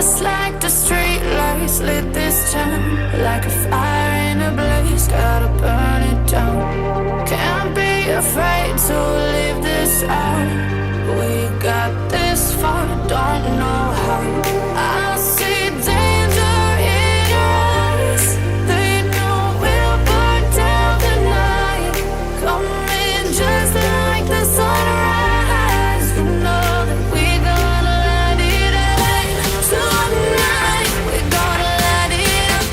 Just like the street lights lit this town, like a fire in a blaze, gotta burn it down. Can't be afraid to leave this out. We got this far, don't know how. I see danger in your eyes. They know we'll burn down the night. Coming just like the sunrise. You know that we're gonna let it out tonight. We're gonna let it out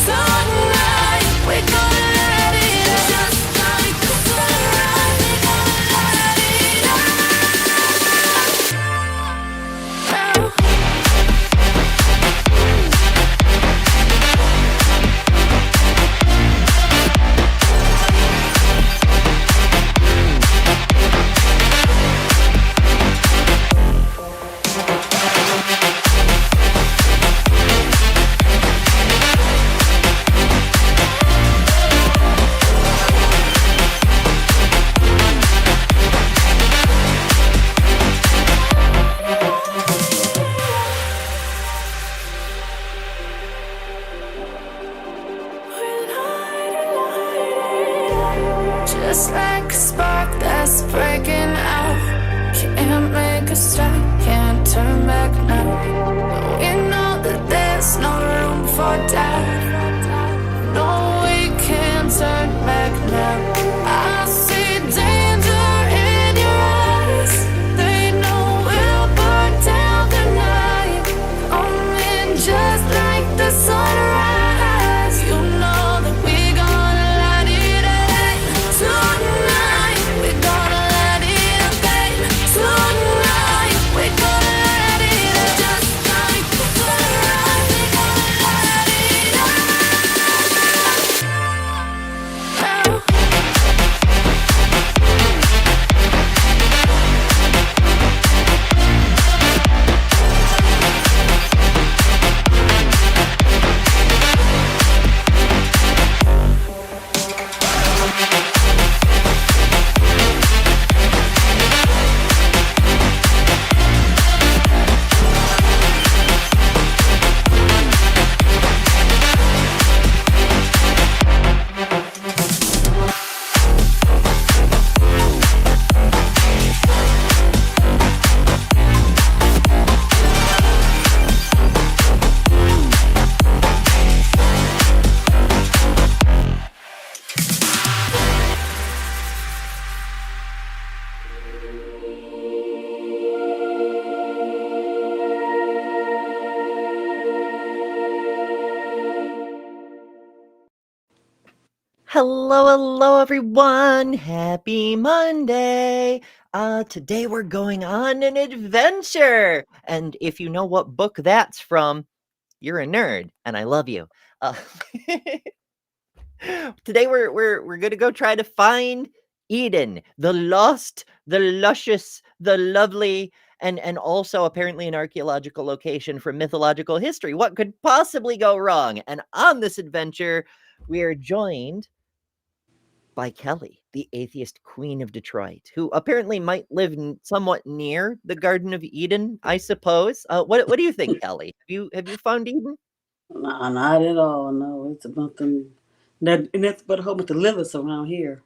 tonight. We're gonna let it out just like the sunrise. We're gonna let it out now. Just like a spark that's breaking out. Can't make a stop, can't turn back now. We know that there's no room for doubt. No, we can't turn back now. I see danger in your eyes. They know we'll burn down the night. Coming just like the sunrise. You know that we're gonna let it out tonight. We're gonna let it out tonight. We're gonna let it out just like the sunrise. We're gonna let it out now. Hello, everyone. Happy Monday. Today we're going on an adventure. And if you know what book that's from, you're a nerd, and I love you. Uh, today we're gonna go try to find Eden, the lost, the luscious, the lovely, and also apparently an archaeological location from mythological history. What could possibly go wrong? And on this adventure, we are joined by Kelly, the atheist queen of Detroit, who apparently might live somewhat near the Garden of Eden, I suppose. What do you think, Kelly? Have you found Eden? Nah, not at all. No, it's about them. And that's but a whole bunch of lilies around here.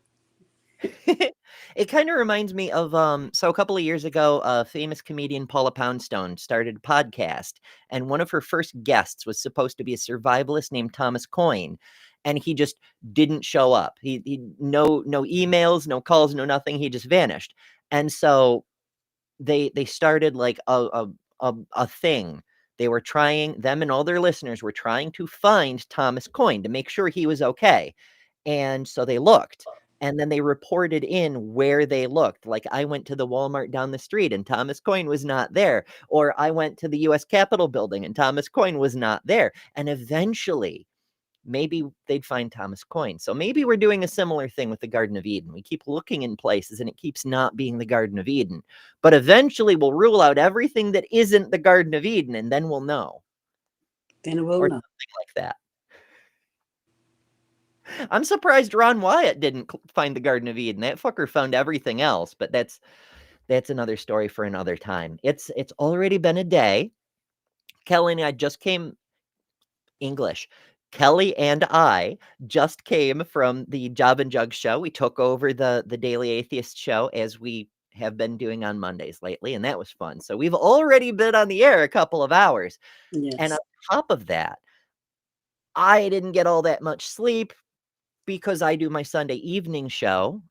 It kind of reminds me of so a couple of years ago, famous comedian Paula Poundstone started a podcast, and one of her first guests was supposed to be a survivalist named Thomas Coyne, and he just didn't show up. He no emails, no calls, no nothing. He just vanished. And so they started like a thing. They were trying, them and all their listeners were trying to find Thomas Coyne to make sure he was okay. And so they looked, and then they reported in where they looked. Like, I went to the Walmart down the street and Thomas Coyne was not there. Or I went to the US Capitol building and Thomas Coyne was not there. And eventually, maybe they'd find Thomas Coyne. So maybe we're doing a similar thing with the Garden of Eden. We keep looking in places and it keeps not being the Garden of Eden. But eventually we'll rule out everything that isn't the Garden of Eden, and then we'll know. Then we'll Or know. something like that. I'm surprised Ron Wyatt didn't find the Garden of Eden. That fucker found everything else, but that's another story for another time. It's already been a day. Kelly and I just came English. Kelly and I just came from the Job and Jug show. We took over the Daily Atheist show, as we have been doing on Mondays lately, and that was fun. So we've already been on the air a couple of hours. And on Yes. top of that, I didn't get all that much sleep because I do my Sunday evening show,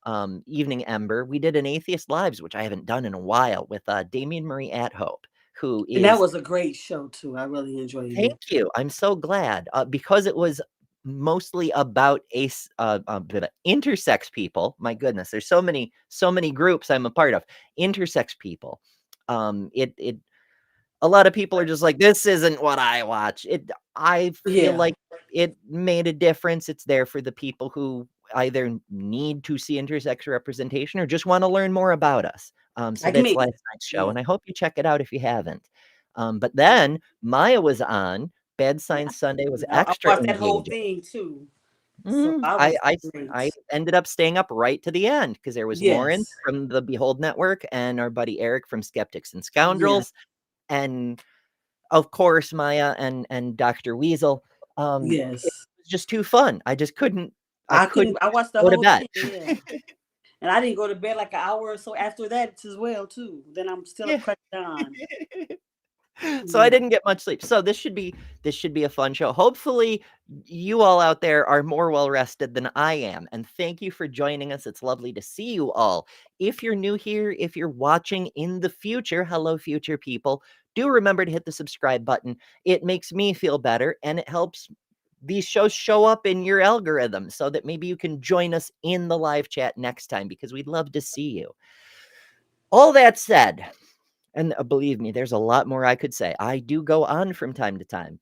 Evening Ember. We did an Atheist Lives, which I haven't done in a while, with Damien Marie Hope, who And that is, was a great show too. I really enjoyed thank it. you. I'm so glad, because it was mostly about intersex people. My goodness, there's so many groups I'm a part of. Intersex people. It a lot of people are just like, this isn't what I watch. I feel Yeah. like it made a difference. It's there for the people who either need to see intersex representation or just want to learn more about us. So Like that's me. last night's show, Yeah. and I hope you check it out if you haven't. But then Maya was on. Bad Science Sunday was I extra watched that whole engaging. thing too. So Mhm. I I was I I great. ended up staying up right to the end because there was Lauren Yes. from the Behold Network and our buddy Eric from Skeptics and Yes. Scoundrels, and of course, Maya and Dr. Weasel. It Yes. was just too fun. I I couldn't couldn't I watched the go to whole bed. thing, yeah. And I didn't go to bed like an hour or so after that as well too. Then I'm still up Yeah. cracked on. So I Yeah. didn't get much sleep. So this should be a fun show. Hopefully you all out there are more well rested than I am. And thank you for joining us. It's lovely to see you all. If you're new here, if you're watching in the future, hello future people, do remember to hit the subscribe button. It makes me feel better and it helps these shows show up in your algorithm so that maybe you can join us in the live chat next time because we'd love to see you. All that said, and believe me, there's a lot more I could say. I do go on from time to time.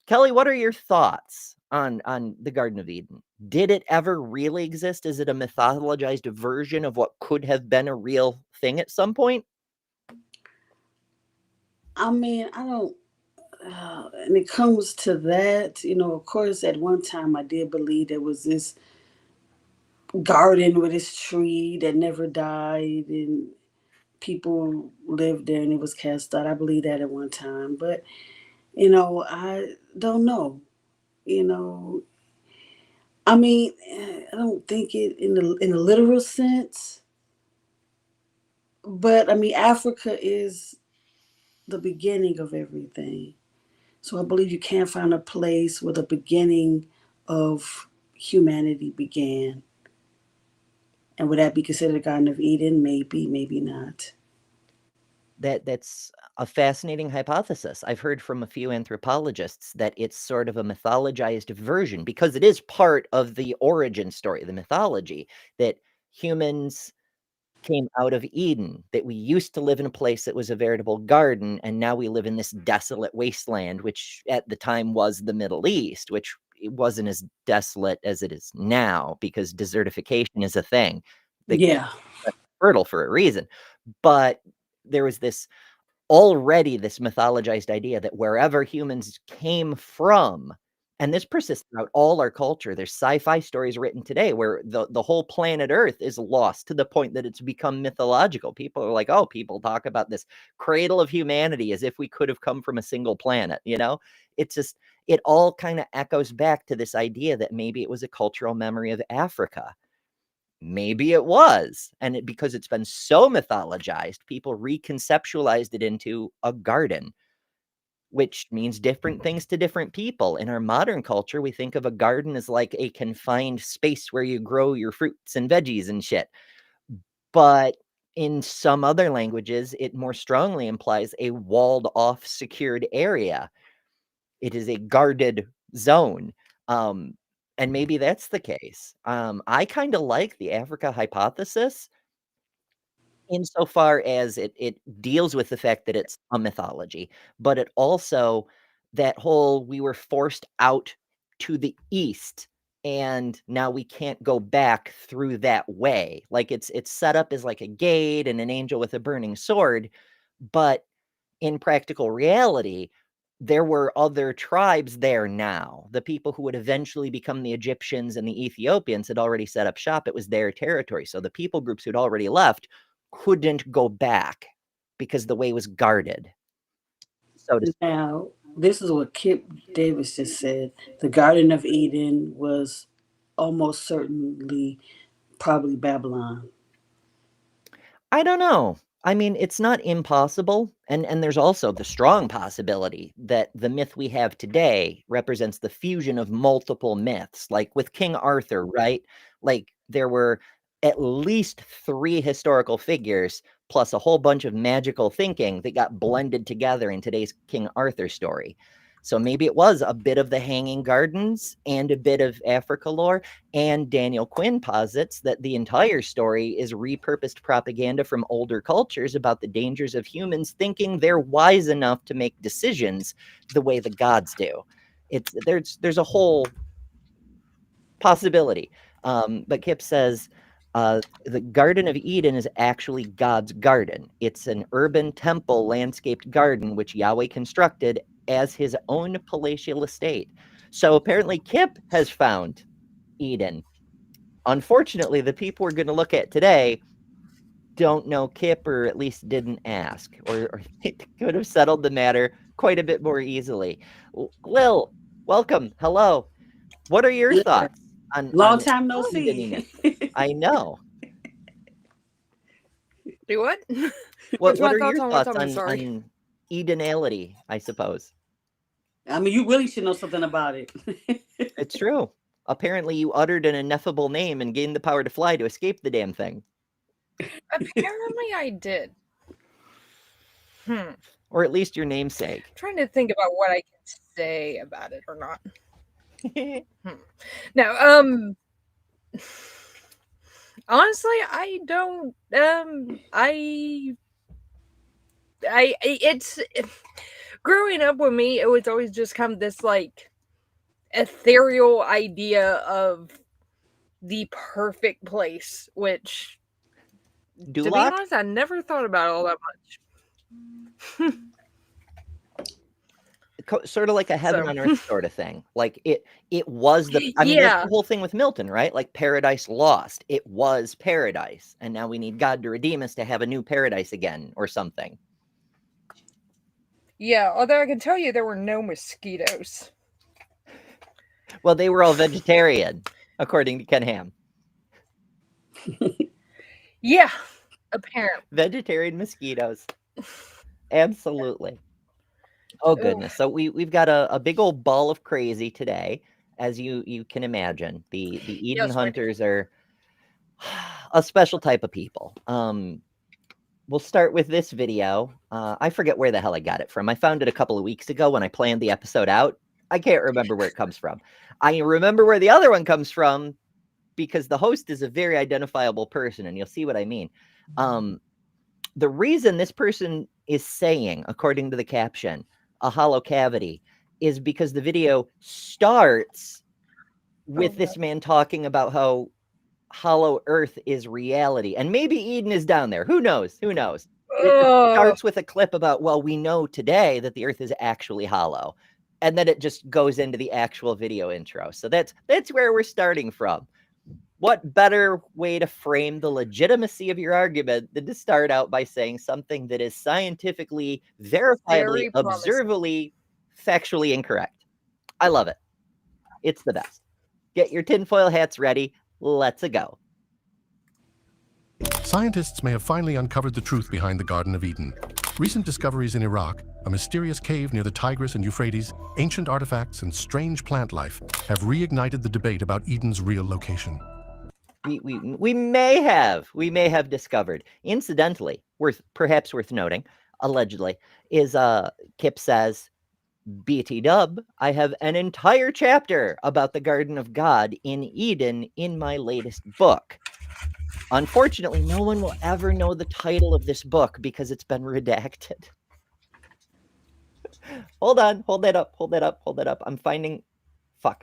Kelly, what are your thoughts on the Garden of Eden? Did it ever really exist? Is it a mythologized version of what could have been a real thing at some point? I mean, I don't and it comes to that, of course at one time I did believe there was this garden with this tree that never died and people lived there and it was cast out. I believe that at one time. But, I don't know. You know, I mean, I don't think it in the literal sense, but I mean, Africa is the beginning of everything. So I believe you can find a place where the beginning of humanity began. And would that be considered a Garden of Eden? Maybe, maybe not. That's a fascinating hypothesis. I've heard from a few anthropologists that it's sort of a mythologized version because it is part of the origin story, the mythology, that humans came out of Eden, that we used to live in a place that was a veritable garden, and now we live in this desolate wasteland, which at the time was the Middle East, which it wasn't as desolate as it is now because desertification is a thing. The Yeah. fertile for a reason. But there was this mythologized idea that wherever humans came from, and this persists throughout all our culture. There's sci-fi stories written today where the whole planet Earth is lost to the point that it's become mythological. People are like, oh, people talk about this cradle of humanity as if we could have come from a single planet, It's just, it all kind of echoes back to this idea that maybe it was a cultural memory of Africa. Maybe it was. And because it's been so mythologized, people reconceptualized it into a garden, which means different things to different people. In our modern culture, we think of a garden as like a confined space where you grow your fruits and veggies and shit. But in some other languages, it more strongly implies a walled off, secured area. It is a guarded zone. Um, and maybe that's the case. I kind of like the Africa hypothesis insofar as it deals with the fact that it's a mythology, but it also that whole we were forced out to the east and now we can't go back through that way. Like it's set up as like a gate and an angel with a burning sword, but in practical reality, there were other tribes there now. The people who would eventually become the Egyptians and the Ethiopians had already set up shop. It was their territory. So the people groups who'd already left couldn't go back because the way was guarded, so to speak. Now, This is what Kip Davis just said. The Garden of Eden was almost certainly probably Babylon. I don't know. I mean, it's not impossible, and there's also the strong possibility that the myth we have today represents the fusion of multiple myths, like with King Arthur, right? Like there were at least 3 historical figures plus a whole bunch of magical thinking that got blended together in today's King Arthur story. So maybe it was a bit of the Hanging Gardens and a bit of Africa lore. And Daniel Quinn posits that the entire story is repurposed propaganda from older cultures about the dangers of humans thinking they're wise enough to make decisions the way the gods do. There's a whole possibility. But Kip says the Garden of Eden is actually God's garden. It's an urban temple landscaped garden which Yahweh constructed as his own palatial estate. So apparently Kip has found Eden. Unfortunately, the people we're going to look at today don't know Kip, or at least didn't ask, or it could have settled the matter quite a bit more easily. Lil, welcome. Hello. What are your thoughts on Long time no Eden? see. I know. Do what? What my are thoughts your on what? thoughts I'm on sorry. Edenality, I suppose? I mean, you really should know something about it. It's true. Apparently, you uttered an ineffable name and gained the power to fly to escape the damn thing. Apparently, I did. Or at least your namesake. I'm trying to think about what I can say about it or not. No, honestly, I don't. It's growing up with me. It was always just kind of this like ethereal idea of the perfect place, which, to be honest, I never thought about all that much. Sort of like a heaven on earth sort of thing. Like it was the, I mean, that's the whole thing with Milton, right? Like Paradise Lost. It was paradise. And now we need God to redeem us to have a new paradise again or something. Yeah, although I can tell you there were no mosquitoes. Well, they were all vegetarian, according to Ken Ham. Yeah, apparently. Vegetarian mosquitoes. Absolutely. Oh, goodness. So we've got a big old ball of crazy today, as you can imagine. The Eden Hunters are a special type of people. We'll start with this video. I forget where the hell I got it from. I found it a couple of weeks ago when I planned the episode out. I can't remember where it comes from. I remember where the other one comes from because the host is a very identifiable person, and you'll see what I mean. The reason this person is saying, according to the caption, a hollow cavity, is because the video starts with this man talking about how hollow earth is reality, and maybe Eden is down there. Who knows? It starts with a clip about, well, we know today that the earth is actually hollow, and then it just goes into the actual video intro. So that's where we're starting from. What better way to frame the legitimacy of your argument than to start out by saying something that is scientifically, verifiably, observably, factually incorrect? I love it. It's the best. Get your tinfoil hats ready. Let's go. Scientists may have finally uncovered the truth behind the Garden of Eden. Recent discoveries in Iraq, a mysterious cave near the Tigris and Euphrates, ancient artifacts, and strange plant life have reignited the debate about Eden's real location. We may have discovered. Incidentally, perhaps worth noting, allegedly, is Kip says, BT Dub, I have an entire chapter about the Garden of God in Eden in my latest book. Unfortunately, no one will ever know the title of this book because it's been redacted. Hold on, hold that up. I'm finding,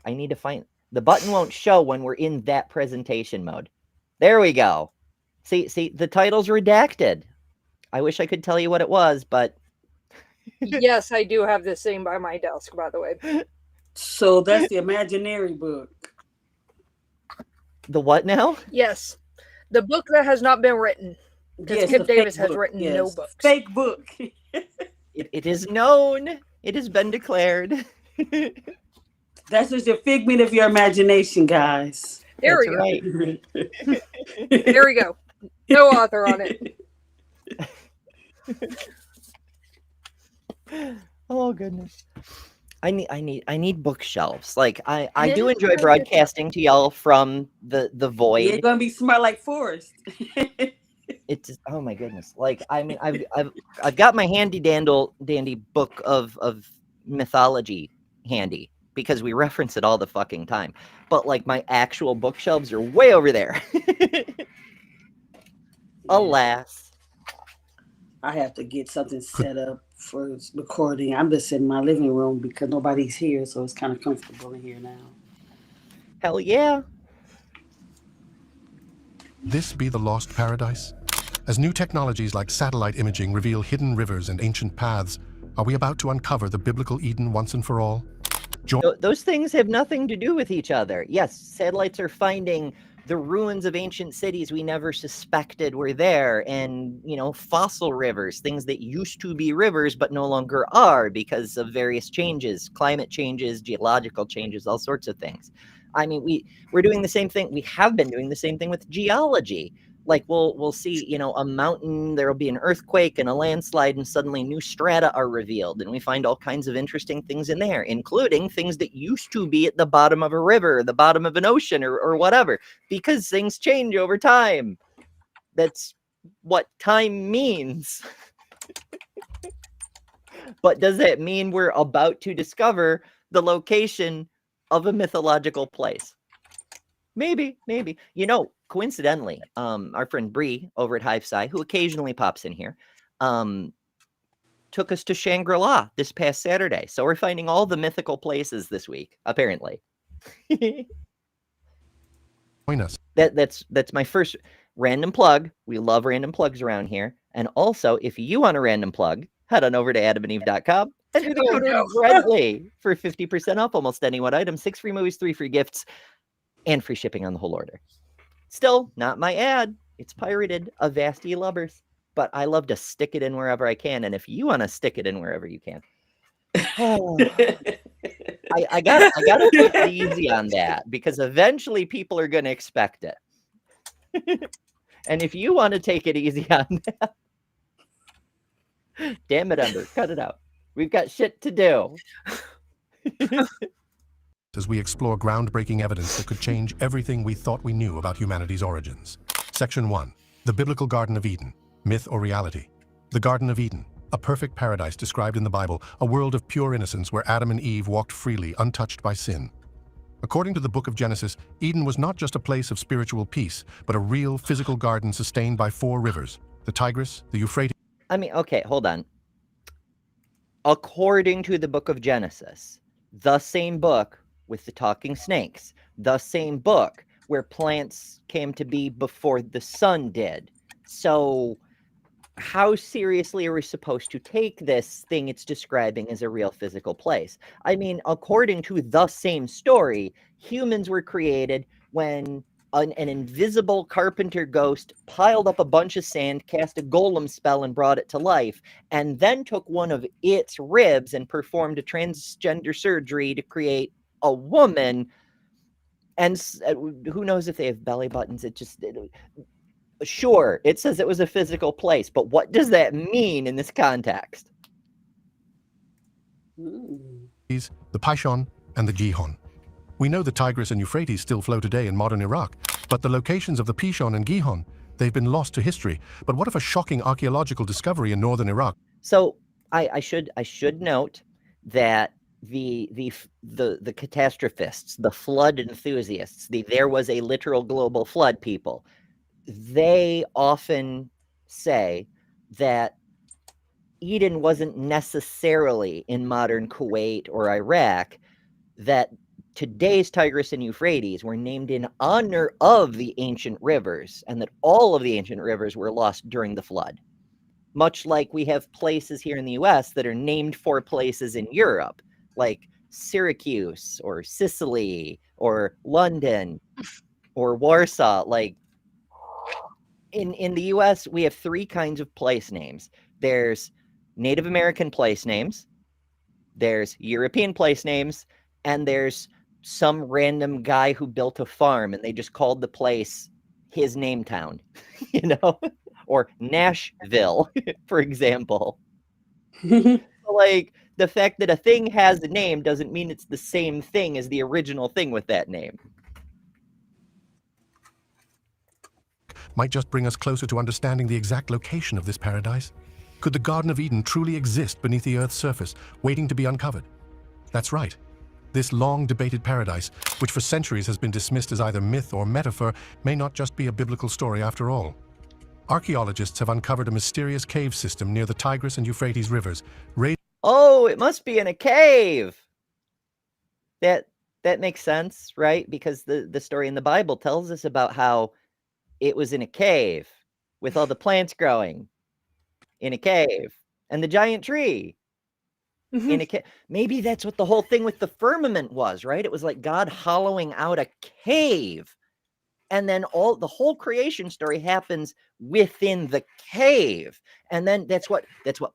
I need to find, the button won't show when we're in that presentation mode. There we go. See, the title's redacted. I wish I could tell you what it was, but... Yes, I do have this same by my desk, by the way. So that's the imaginary book. The what now? Yes. The book that has not been written. Because Kip Davis has written no books. Fake book. It is known It has been declared. That's just a figment of your imagination, guys. There That's we go. right. There we go. No author on it. Oh goodness. I need bookshelves. Like I do enjoy broadcasting to y'all from the You're void. gonna be smart like Forrest. It's just, oh my goodness. Like I mean I've got my dandy book of mythology handy because we reference it all the fucking time. But like my actual bookshelves are way over there. Alas. I have to get something set up for recording. I'm just in my living room because nobody's here, so it's kind of comfortable in here now. Hell yeah. This be the lost paradise? As new technologies like satellite imaging reveal hidden rivers and ancient paths, are we about to uncover the biblical Eden once and for all? Those things have nothing to do with each other. Yes, satellites are finding the ruins of ancient cities we never suspected were there, and, you know, fossil rivers, things that used to be rivers but no longer are because of various changes, climate changes, geological changes, all sorts of things. I mean, we're doing the same thing. We have been doing the same thing with geology. Like we'll see, you know, a mountain, there'll be an earthquake and a landslide, and suddenly new strata are revealed, and we find all kinds of interesting things in there, including things that used to be at the bottom of a river, the bottom of an ocean, or whatever, because things change over time. That's what time means. But does that mean we're about to discover the location of a mythological place? Maybe. You know, coincidentally, our friend Bree over at Hive Sci, who occasionally pops in here, took us to Shangri-La this past Saturday. So we're finding all the mythical places this week, apparently. Join us. That's my first random plug. We love random plugs around here. And also, if you want a random plug, head on over to adamandeve.com and do the code word Bradley for 50% off almost any one item, 6 free movies, 3 free gifts, and free shipping on the whole order. Still, not my ad. It's pirated. Avast ye lubbers. But I love to stick it in wherever I can. And if you want to stick it in wherever you can. I gotta take it easy on that, because eventually people are gonna expect it. And if you want to take it easy on that, damn it, Ember, cut it out. We've got shit to do. As we explore groundbreaking evidence that could change everything we thought we knew about humanity's origins. Section 1. The Biblical Garden of Eden. Myth or reality? The Garden of Eden, a perfect paradise described in the Bible, a world of pure innocence where Adam and Eve walked freely, untouched by sin. According to the book of Genesis, Eden was not just a place of spiritual peace, but a real physical garden sustained by 4 rivers, the Tigris, the Euphrates. I mean, okay, hold on. According to the book of Genesis, the same book with the talking snakes, the same book where plants came to be before the sun did. So how seriously are we supposed to take this thing it's describing as a real physical place? I mean, according to the same story, humans were created when an invisible carpenter ghost piled up a bunch of sand, cast a golem spell, and brought it to life, and then took one of its ribs and performed a transgender surgery to create a woman. And who knows if they have belly buttons? Sure, it says it was a physical place, but what does that mean in this context? The Pishon and the Gihon. We know the Tigris and Euphrates still flow today in modern Iraq, but the locations of the Pishon and Gihon, they've been lost to history. But what if a shocking archaeological discovery in northern Iraq? So I should note that the catastrophists, the flood enthusiasts, there was a literal global flood people, they often say that Eden wasn't necessarily in modern Kuwait or Iraq, that today's Tigris and Euphrates were named in honor of the ancient rivers, and that all of the ancient rivers were lost during the flood. Much like we have places here in the US that are named for places in Europe, like Syracuse or Sicily or London or Warsaw. Like in the US, we have 3 kinds of place names. There's Native American place names, there's European place names, and there's some random guy who built a farm and they just called the place his name town, or Nashville, for example. Like, the fact that a thing has a name doesn't mean it's the same thing as the original thing with that name. Might just bring us closer to understanding the exact location of this paradise. Could the Garden of Eden truly exist beneath the Earth's surface, waiting to be uncovered? That's right. This long-debated paradise, which for centuries has been dismissed as either myth or metaphor, may not just be a biblical story after all. Archaeologists have uncovered a mysterious cave system near the Tigris and Euphrates rivers. Oh, it must be in a cave. That makes sense, right? Because the story in the Bible tells us about how it was in a cave with all the plants growing in a cave and the giant tree in a cave. Maybe that's what the whole thing with the firmament was, right? It was like God hollowing out a cave. And then the whole creation story happens within the cave. And then that's what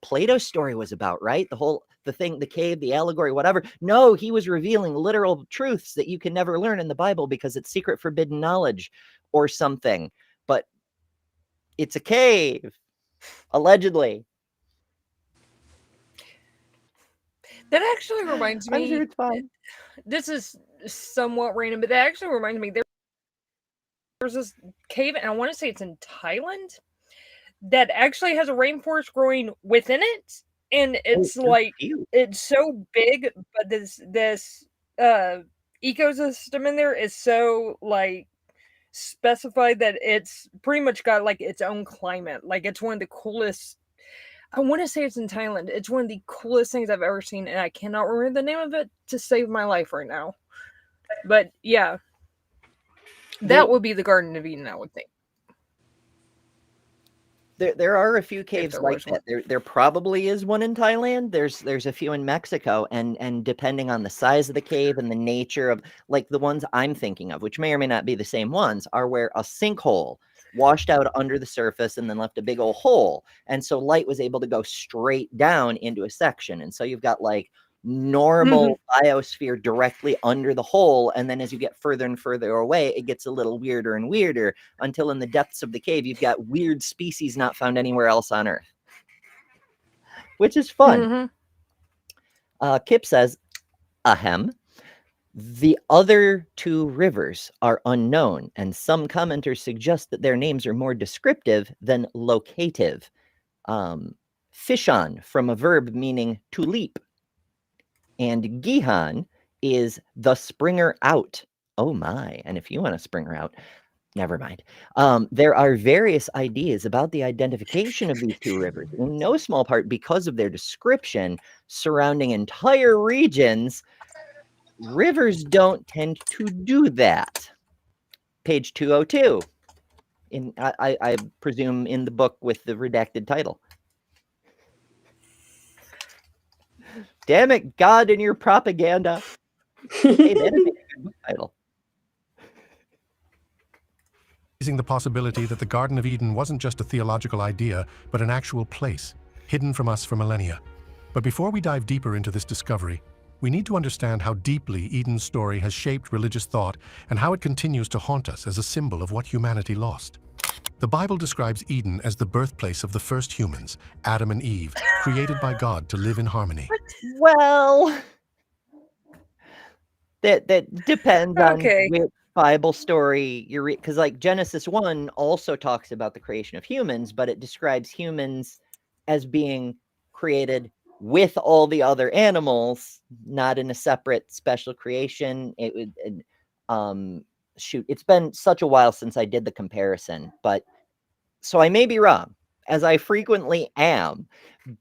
Plato's story was about, right? The cave, the allegory, whatever. No, he was revealing literal truths that you can never learn in the Bible because it's secret forbidden knowledge or something. But it's a cave, allegedly. That actually reminds me. I'm sure it's fine. This is somewhat random, but that actually reminds me. There's this cave, and I want to say it's in Thailand, that actually has a rainforest growing within it, and it's it's so big, but this ecosystem in there is so like specified that it's pretty much got like its own climate. Like, it's one of the coolest. I want to say it's in Thailand. It's one of the coolest things I've ever seen, and I cannot remember the name of it to save my life right now. But yeah. That would be the Garden of Eden, I would think. There are a few caves like that. There probably is one in Thailand. There's a few in Mexico, and depending on the size of the cave and the nature of, like, the ones I'm thinking of, which may or may not be the same ones, are where a sinkhole washed out under the surface and then left a big old hole. And so light was able to go straight down into a section. And so you've got like normal biosphere directly under the hole, and then as you get further and further away, it gets a little weirder and weirder until in the depths of the cave you've got weird species not found anywhere else on Earth, which is fun. Kip says, ahem, the other two rivers are unknown, and some commenters suggest that their names are more descriptive than locative. Fishon, from a verb meaning to leap, and Gihon is the springer out. Oh my. And if you want to spring her out, never mind. There are various ideas about the identification of these two rivers, in no small part because of their description surrounding entire regions. Rivers don't tend to do that. Page 202. I presume in the book with the redacted title. Damn it, God, and your propaganda. Hey, that is a good book title. Raising the possibility that the Garden of Eden wasn't just a theological idea, but an actual place, hidden from us for millennia. But before we dive deeper into this discovery, we need to understand how deeply Eden's story has shaped religious thought and how it continues to haunt us as a symbol of what humanity lost. The Bible describes Eden as the birthplace of the first humans, Adam and Eve, created by God to live in harmony. Well, that depends on which Bible story you're reading, because like Genesis 1 also talks about the creation of humans, but it describes humans as being created with all the other animals, not in a separate special creation. It would shoot, it's been such a while since I did the comparison, but so I may be wrong, as I frequently am.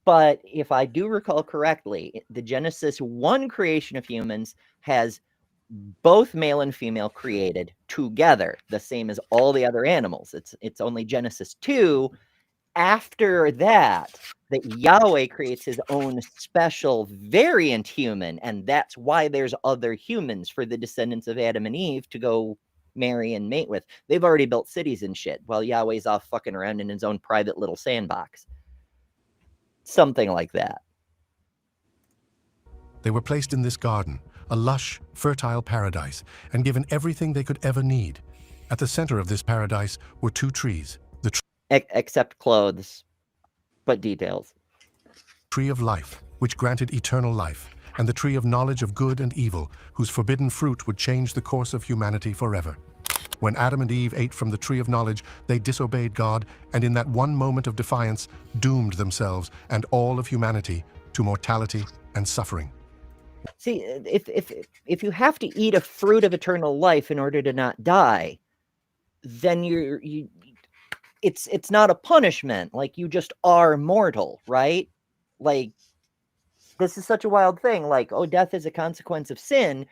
But if I do recall correctly, the Genesis 1 creation of humans has both male and female created together, the same as all the other animals. It's only Genesis 2 after that Yahweh creates his own special variant human, and that's why there's other humans for the descendants of Adam and Eve to go marry and mate with. They've already built cities and shit while Yahweh's off fucking around in his own private little sandbox. Something like that. They were placed in this garden, a lush, fertile paradise, and given everything they could ever need. At the center of this paradise were two trees, the Except clothes, but details. tree of life, which granted eternal life, and the tree of knowledge of good and evil, whose forbidden fruit would change the course of humanity forever. When Adam and Eve ate from the tree of knowledge, they disobeyed God, and in that one moment of defiance, doomed themselves and all of humanity to mortality and suffering. See, if you have to eat a fruit of eternal life in order to not die, then it's not a punishment. Like, you just are mortal, right? Like, this is such a wild thing. Like, oh, death is a consequence of sin.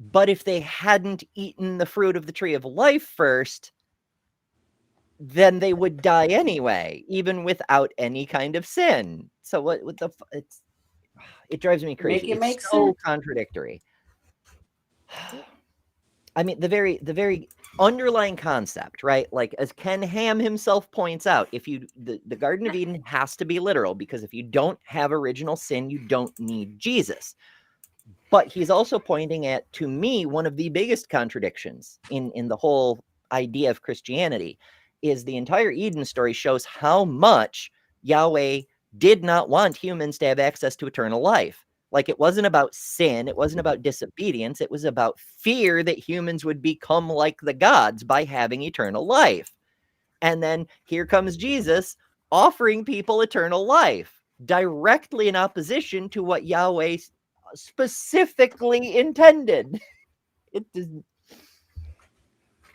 But if they hadn't eaten the fruit of the tree of life first, then they would die anyway, even without any kind of sin. So what the it drives me crazy. It's so contradictory. I mean, the very underlying concept, right? Like, as Ken Ham himself points out, if the Garden of Eden has to be literal, because if you don't have original sin, you don't need Jesus. But he's also pointing at, to me, one of the biggest contradictions in the whole idea of Christianity is the entire Eden story shows how much Yahweh did not want humans to have access to eternal life. Like, it wasn't about sin. It wasn't about disobedience. It was about fear that humans would become like the gods by having eternal life. And then here comes Jesus offering people eternal life, directly in opposition to what Yahweh specifically intended. It does,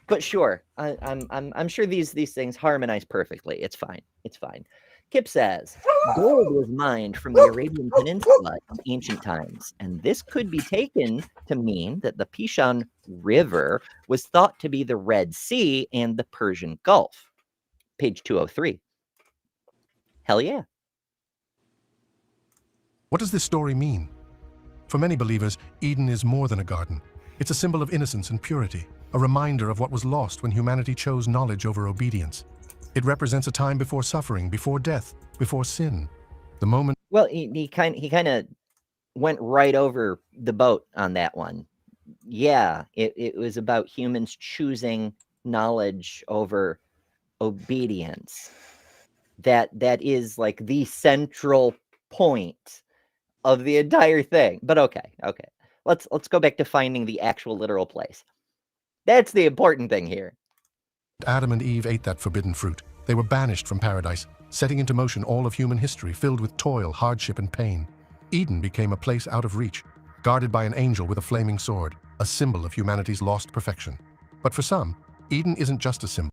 but sure, I'm sure these things harmonize perfectly. It's fine. It's fine. Kip says, gold was mined from the Arabian Peninsula in ancient times, and this could be taken to mean that the Pishon River was thought to be the Red Sea and the Persian Gulf. Page 203. Hell yeah. What does this story mean? For many believers, Eden is more than a garden. It's a symbol of innocence and purity, a reminder of what was lost when humanity chose knowledge over obedience. It represents a time before suffering, before death, before sin. The moment. Well, he kind of went right over the boat on that one. Yeah, it was about humans choosing knowledge over obedience. That is like the central point of the entire thing. But okay. Let's go back to finding the actual literal place. That's the important thing here. Adam and Eve ate that forbidden fruit. They were banished from paradise, setting into motion all of human history filled with toil, hardship, and pain. Eden became a place out of reach, guarded by an angel with a flaming sword, a symbol of humanity's lost perfection. But for some, Eden isn't just a symbol.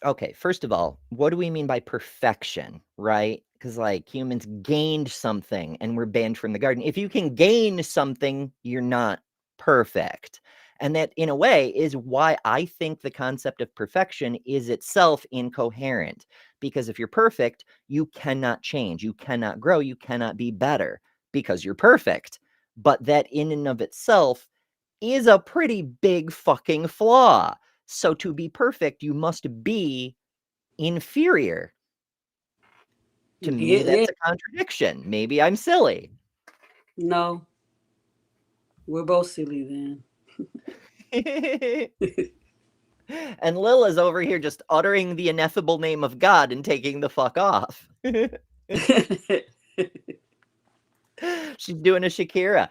Okay, first of all, what do we mean by perfection, right? Because, like, humans gained something and were banned from the garden. If you can gain something, you're not perfect. And that, in a way, is why I think the concept of perfection is itself incoherent. Because if you're perfect, you cannot change, you cannot grow, you cannot be better because you're perfect. But that in and of itself is a pretty big fucking flaw. So to be perfect, you must be inferior. To me, that's a contradiction. Maybe I'm silly. No. We're both silly then. And Lila's over here just uttering the ineffable name of God and taking the fuck off. She's doing a Shakira.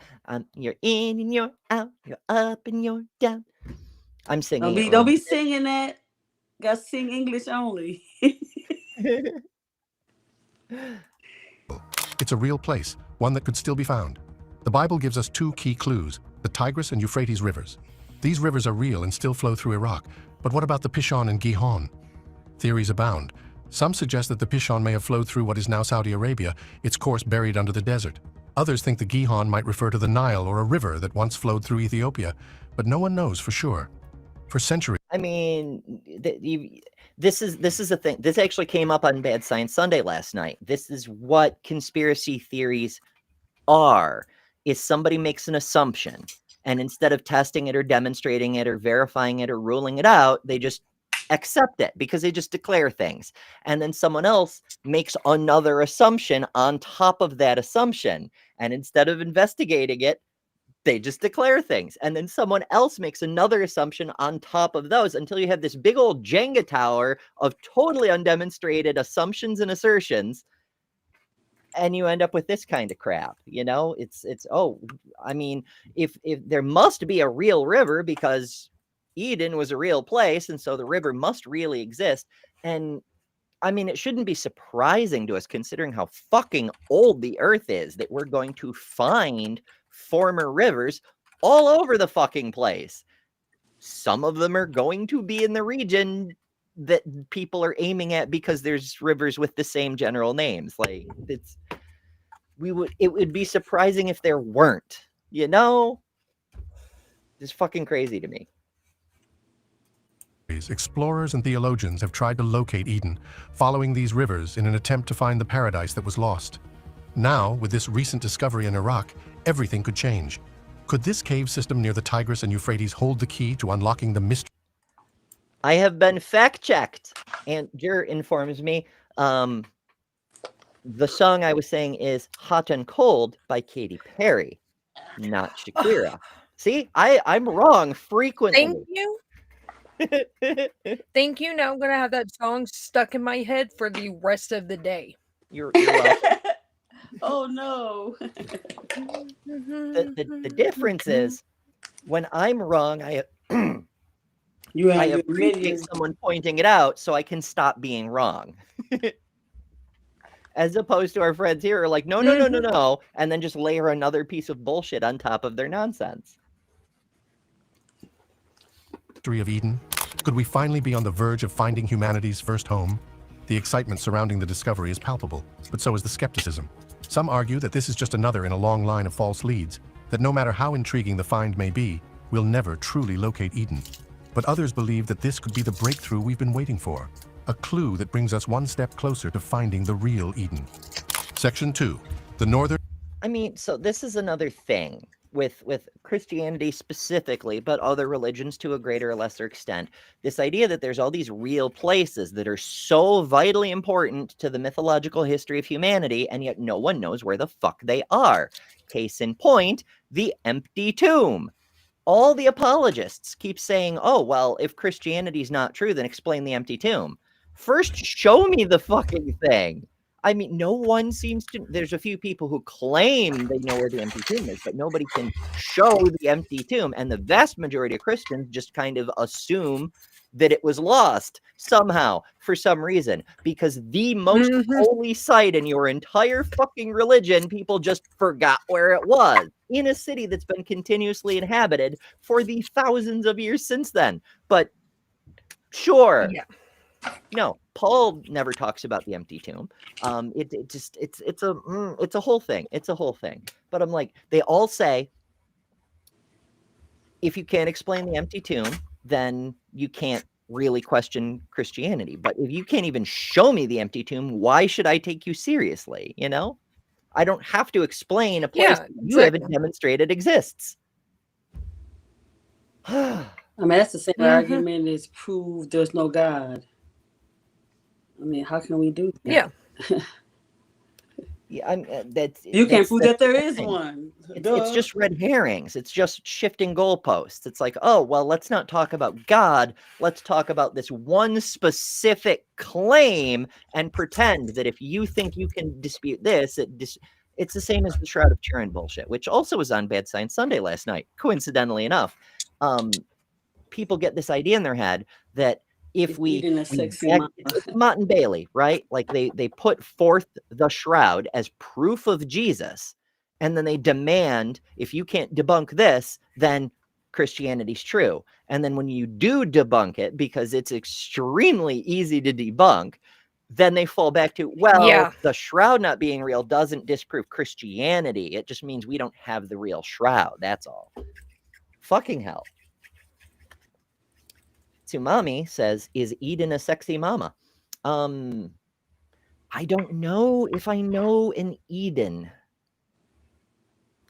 You're in and you're out, you're up and you're down. I'm singing. Don't be singing that. Got to sing English only. It's a real place, one that could still be found. The Bible gives us two key clues, the Tigris and Euphrates rivers. These rivers are real and still flow through Iraq, but what about the Pishon and Gihon? Theories abound. Some suggest that the Pishon may have flowed through what is now Saudi Arabia, its course buried under the desert. Others think the Gihon might refer to the Nile or a river that once flowed through Ethiopia, but no one knows for sure. For centuries. I mean, this is a thing. This actually came up on Bad Science Sunday last night. This is what conspiracy theories are. Is somebody makes an assumption, and instead of testing it or demonstrating it or verifying it or ruling it out, they just accept it because they just declare things. And then someone else makes another assumption on top of that assumption. And instead of investigating it, they just declare things. And then someone else makes another assumption on top of those until you have this big old Jenga tower of totally undemonstrated assumptions and assertions. And you end up with this kind of crap, I mean, if there must be a real river because Eden was a real place, and so the river must really exist. And I mean, it shouldn't be surprising to us considering how fucking old the earth is that we're going to find former rivers all over the fucking place. Some of them are going to be in the region that people are aiming at because there's rivers with the same general names. Like it would be surprising if there weren't, It's fucking crazy to me. Explorers and theologians have tried to locate Eden, following these rivers in an attempt to find the paradise that was lost. Now, with this recent discovery in Iraq, everything could change. Could this cave system near the Tigris and Euphrates hold the key to unlocking the mystery? I have been fact-checked, and Jer informs me, the song I was saying is Hot and Cold by Katy Perry, not Shakira. See, I'm wrong frequently. Thank you. Thank you. Now I'm going to have that song stuck in my head for the rest of the day. You're welcome. Oh, no. The difference is when I'm wrong, I appreciate someone pointing it out so I can stop being wrong. As opposed to our friends here are like, no, and then just layer another piece of bullshit on top of their nonsense. Of Eden? Could we finally be on the verge of finding humanity's first home? The excitement surrounding the discovery is palpable, but so is the skepticism. Some argue that this is just another in a long line of false leads, that no matter how intriguing the find may be, we'll never truly locate Eden. But others believe that this could be the breakthrough we've been waiting for, a clue that brings us one step closer to finding the real Eden. Section 2. The Northern... I mean, so this is another thing with Christianity specifically, but other religions to a greater or lesser extent. This idea that there's all these real places that are so vitally important to the mythological history of humanity, and yet no one knows where the fuck they are. Case in point, the empty tomb. All the apologists keep saying, oh, well, if Christianity's not true, then explain the empty tomb. First, show me the fucking thing. I mean, no one seems to... There's a few people who claim they know where the empty tomb is, but nobody can show the empty tomb. And the vast majority of Christians just kind of assume that it was lost somehow, for some reason. Because the most holy site in your entire fucking religion, people just forgot where it was. In a city that's been continuously inhabited for the thousands of years since then. But sure. Yeah. No, Paul never talks about the empty tomb. It's a whole thing. It's a whole thing. But I'm like, they all say, if you can't explain the empty tomb, then you can't really question Christianity. But if you can't even show me the empty tomb, why should I take you seriously? I don't have to explain a place that you haven't demonstrated exists. I mean, that's the same argument as prove there's no God. I mean, how can we do that? Yeah. You can't prove that there is one. It's just red herrings. It's just shifting goalposts. It's like, oh, well, let's not talk about God. Let's talk about this one specific claim and pretend that if you think you can dispute this, it's the same as the Shroud of Turin bullshit, which also was on Bad Science Sunday last night, coincidentally enough. People get this idea in their head that if it's Mott and Bailey, right? Like they put forth the shroud as proof of Jesus, and then they demand, if you can't debunk this, then Christianity's true. And then when you do debunk it, because it's extremely easy to debunk, then they fall back to, the shroud not being real doesn't disprove Christianity. It just means we don't have the real shroud. That's all. Fucking hell. Tsumami says, is Eden a sexy mama? I don't know if I know an Eden.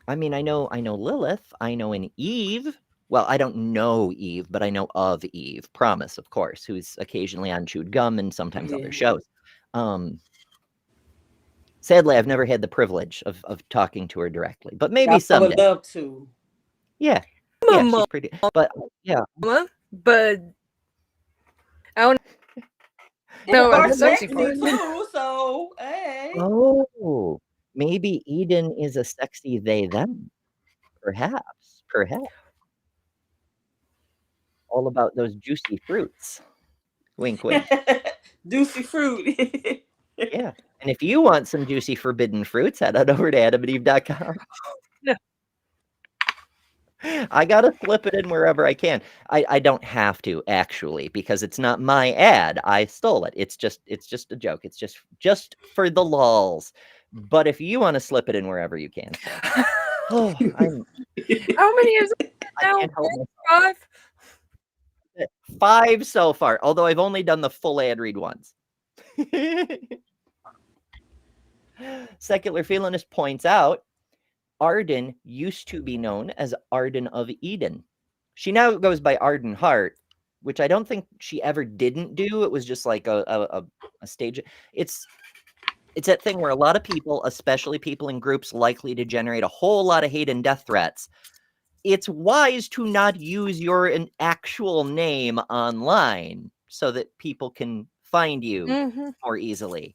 I mean, I know Lilith. I know an Eve. well, I don't know Eve, but I know of Eve, Promise, of course, who's occasionally on Chewed Gum and sometimes other shows. Sadly, I've never had the privilege of talking to her directly, but maybe I someday. would love to. Yeah, I'm a she's mama, pretty. But yeah, but I don't And know about the Bart's sexy sexy part. too, so hey. oh, maybe Eden is a sexy they them. Perhaps. All about those juicy fruits. Wink, wink. Juicy fruit. Yeah. And if you want some juicy forbidden fruits, head on over to adamandeve.com. No. I gotta slip it in wherever I can. I don't have to actually, because it's not my ad. I stole it. It's just a joke. It's just for the lulz. But if you want to slip it in wherever you can, so. Oh, How many is it I now? can't help myself. 5? 5 so far, although I've only done the full ad read once. Secular Felinist points out Arden used to be known as Arden of Eden. She now goes by Arden Heart, which I don't think she ever didn't do. It was just like a stage. It's that thing where a lot of people, especially people in groups likely to generate a whole lot of hate and death threats, it's wise to not use your actual name online so that people can find you more easily.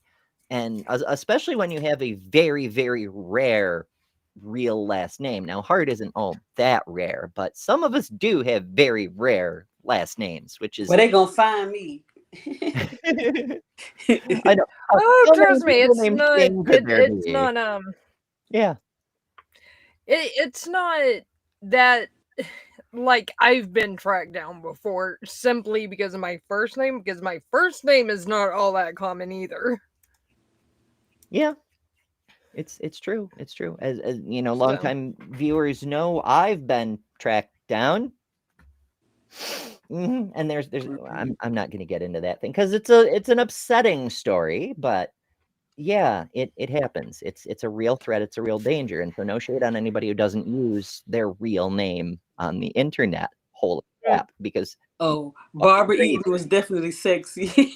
And especially when you have a very, very rare real last name. Now, Hart isn't all that rare, but some of us do have very rare last names, which is... Well, they gonna find me. I know. Oh, trust me, it's named not. Shane could there It's be. not. Yeah. It's not that. Like, I've been tracked down before simply because of my first name, because my first name is not all that common either. Yeah. It's true. It's true. As you know, longtime viewers know, I've been tracked down. And there's I'm not going to get into that thing because it's an upsetting story, but yeah, it happens. It's a real threat. It's a real danger, and so no shade on anybody who doesn't use their real name on the internet. Holy crap! Because Barbara Eden was definitely sexy.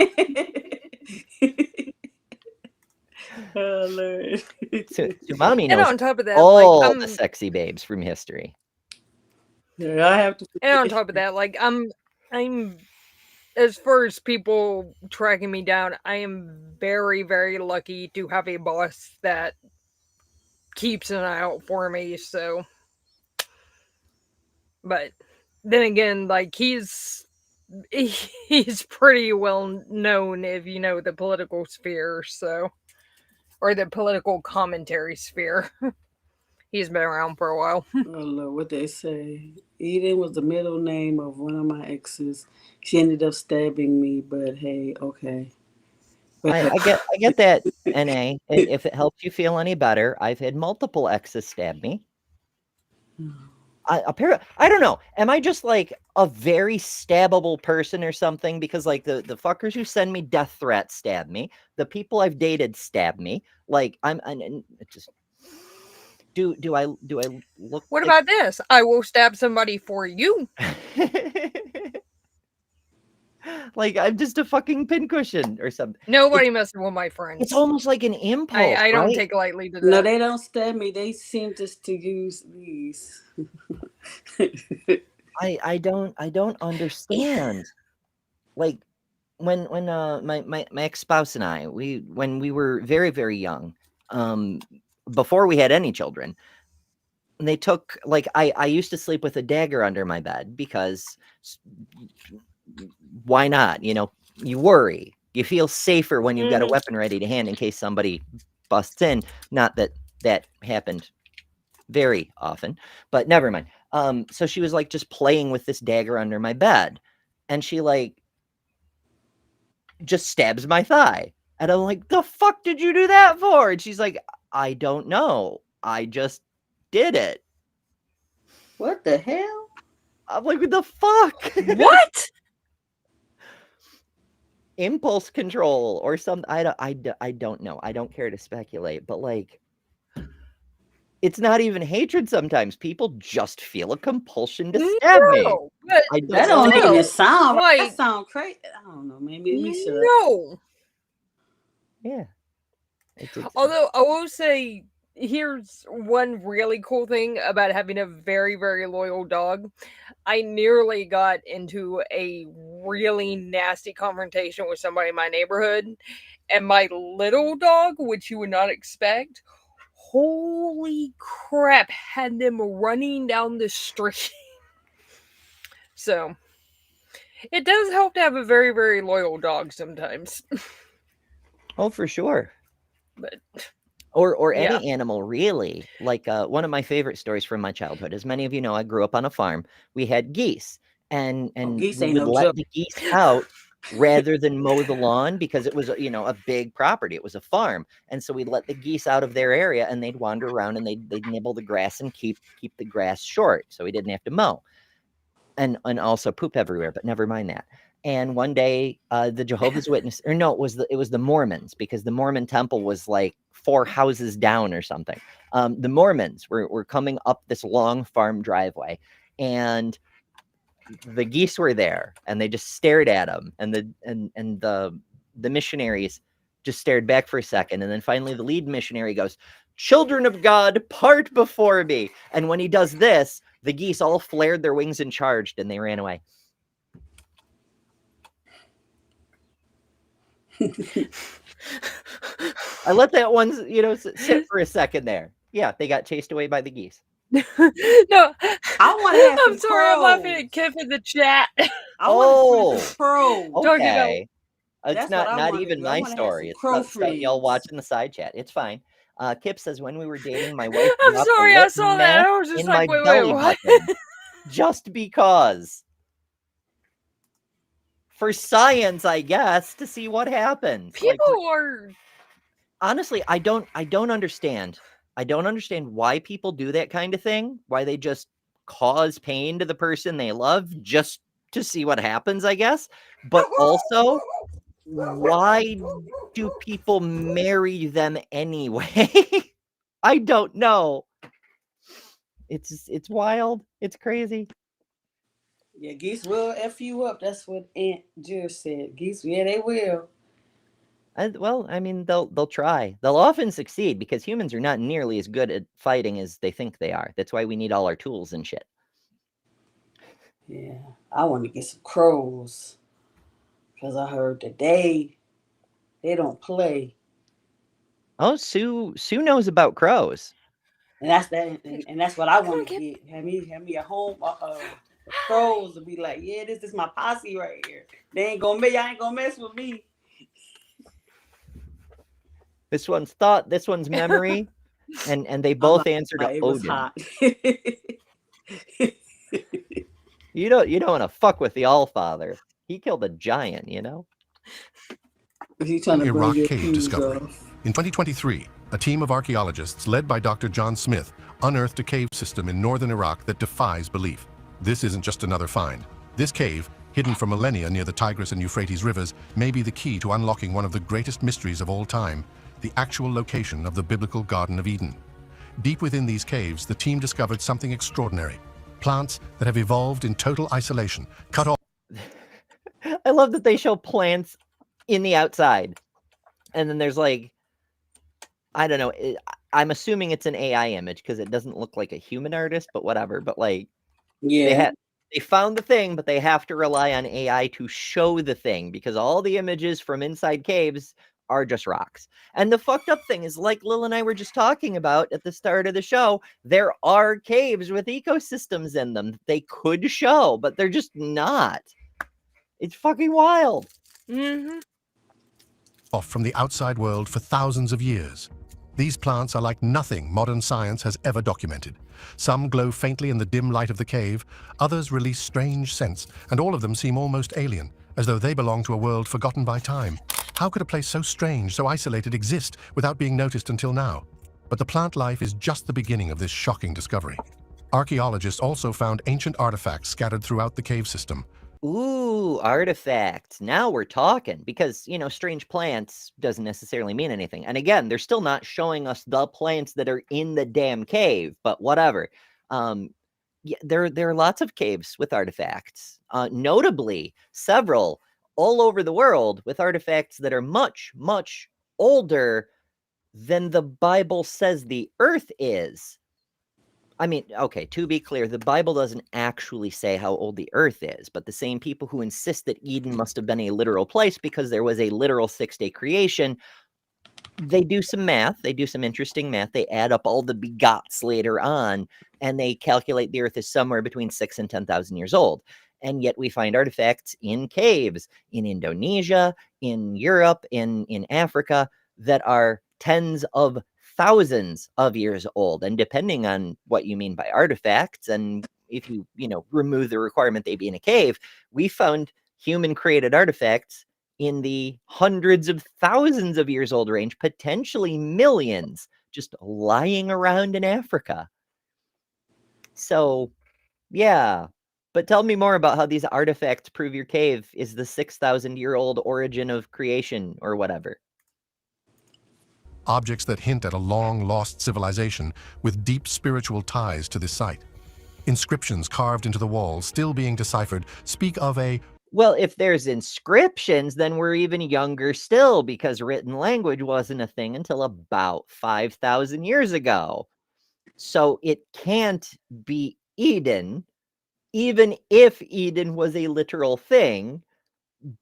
Oh Lord. So mommy knows and on top of that, all the sexy babes from history. Yeah, I have to. And on top of that, like I'm as far as people tracking me down, I am very, very lucky to have a boss that keeps an eye out for me. So, but then again, like he's pretty well known if you know the political sphere, so, or the political commentary sphere. He's been around for a while. Oh Lord, what they say. Eden was the middle name of one of my exes. She ended up stabbing me, but hey, okay. I get that, NA. If it helps you feel any better, I've had multiple exes stab me. I don't know. Am I just like a very stabbable person or something? Because like the fuckers who send me death threats stab me. The people I've dated stab me. Like I'm just... Do I look? What about this? I will stab somebody for you. Like I'm just a fucking pincushion or something. Nobody messes with my friends. It's almost like an impulse. I don't right? take lightly to that. No, they don't stab me. They seem just to use these. I don't understand. Like when my ex-spouse and I, when we were very, very young, before we had any children, they took, like, I used to sleep with a dagger under my bed because why not? You know, you worry. You feel safer when you've got a weapon ready to hand in case somebody busts in. Not that that happened very often, but never mind. So she was like just playing with this dagger under my bed, and she like just stabs my thigh. And I'm like, the fuck did you do that for? And she's like, I don't know. I just did it. What the hell? I'm like, what the fuck? What? Impulse control or something. I don't know. I don't care to speculate, but like It's not even hatred sometimes. People just feel a compulsion to stab me. No, but I That don't don't know. even sound right. That like sound crazy. I don't know. Maybe we should. no. Yeah. It's Although I will say, here's one really cool thing about having a very, very loyal dog. I nearly got into a really nasty confrontation with somebody in my neighborhood, and my little dog, which you would not expect, holy crap, had them running down the street. So, it does help to have a very, very loyal dog sometimes. oh, for sure. But Or yeah. any animal, really. Like one of my favorite stories from my childhood. As many of you know, I grew up on a farm. We had geese, and Geese we ain't would no let joke. the geese out rather than mow the lawn because it was a big property. It was a farm, and so we'd let the geese out of their area, and they'd wander around and they'd nibble the grass and keep the grass short, so we didn't have to mow, and also poop everywhere. But never mind that. And one day, the Jehovah's Witness, or no, it was the Mormons, because the Mormon temple was like 4 houses down or something. The Mormons were coming up this long farm driveway, and the geese were there, and they just stared at them, and the missionaries just stared back for a second, and then finally the lead missionary goes, "Children of God, part before me." And when he does this, the geese all flared their wings and charged, and they ran away. I let that one, sit for a second there. Yeah, they got chased away by the geese. No, I want to have I'm sorry, I'm laughing at Kip in the chat. I want to see some crows. Talking about- Okay. It's That's what I not wanna even do. I my wanna have story. some It's crow about y'all friends. watching the side chat. It's fine. Kip says, when we were dating, my wife I'm dropped a sorry, I lit saw that. meth I was just in like, my wait, belly what? button just because. For science, I guess, to see what happens. People are Honestly, I don't understand. I don't understand why people do that kind of thing. Why they just cause pain to the person they love just to see what happens, I guess. But also, why do people marry them anyway? I don't know. It's wild. It's crazy. Yeah, geese will F you up. That's what Aunt Jill said. Geese, yeah, they will. Well, I mean, they'll try. They'll often succeed because humans are not nearly as good at fighting as they think they are. That's why we need all our tools and shit. Yeah, I want to get some crows because I heard that they don't play, Oh, Sue knows about crows. and that's what I want to get. Have me a home. Crows to be like, yeah, this is my posse right here. Y'all ain't gonna mess with me. This one's thought, this one's memory, and they both answer to It was Odin. hot. You don't want to fuck with the Allfather. He killed a giant, He's trying to bring Iraq your cave fuse discovery. off. In 2023, a team of archaeologists led by Dr. John Smith unearthed a cave system in northern Iraq that defies belief. This isn't just another find. This cave, hidden for millennia near the Tigris and Euphrates rivers, may be the key to unlocking one of the greatest mysteries of all time, the actual location of the biblical Garden of Eden. Deep within these caves, the team discovered something extraordinary. Plants that have evolved in total isolation, cut off. I love that they show plants in the outside. And then there's like, I don't know. I'm assuming it's an AI image because it doesn't look like a human artist, but whatever. But like, Yeah. they found the thing, but they have to rely on AI to show the thing because all the images from inside caves are just rocks. And the fucked up thing is, like Lil and I were just talking about at the start of the show, there are caves with ecosystems in them that they could show, but they're just not. It's fucking wild. Mm-hmm. Off from the outside world for thousands of years. These plants are like nothing modern science has ever documented. Some glow faintly in the dim light of the cave, others release strange scents, and all of them seem almost alien, as though they belong to a world forgotten by time. How could a place so strange, so isolated, exist without being noticed until now? But the plant life is just the beginning of this shocking discovery. Archaeologists also found ancient artifacts scattered throughout the cave system. Ooh, artifacts. Now we're talking because, strange plants doesn't necessarily mean anything. And again, they're still not showing us the plants that are in the damn cave, but whatever. Yeah, there are lots of caves with artifacts. Notably, several all over the world with artifacts that are much, much older than the Bible says the earth is. I mean, okay, to be clear, the Bible doesn't actually say how old the earth is, but the same people who insist that Eden must have been a literal place because there was a literal 6-day creation, they do some math. They do some interesting math. They add up all the begots later on, and they calculate the earth is somewhere between 6 and 10,000 years old. And yet we find artifacts in caves in Indonesia, in Europe, in Africa that are tens of thousands of years old. And depending on what you mean by artifacts, and if you remove the requirement they be in a cave, we found human created artifacts in the hundreds of thousands of years old range, potentially millions, just lying around in Africa. So, yeah. But tell me more about how these artifacts prove your cave is the 6,000-year-old origin of creation or whatever. Objects that hint at a long-lost civilization with deep spiritual ties to this site. Inscriptions carved into the walls, still being deciphered, speak of a... Well, if there's inscriptions, then we're even younger still, because written language wasn't a thing until about 5,000 years ago. So it can't be Eden, even if Eden was a literal thing,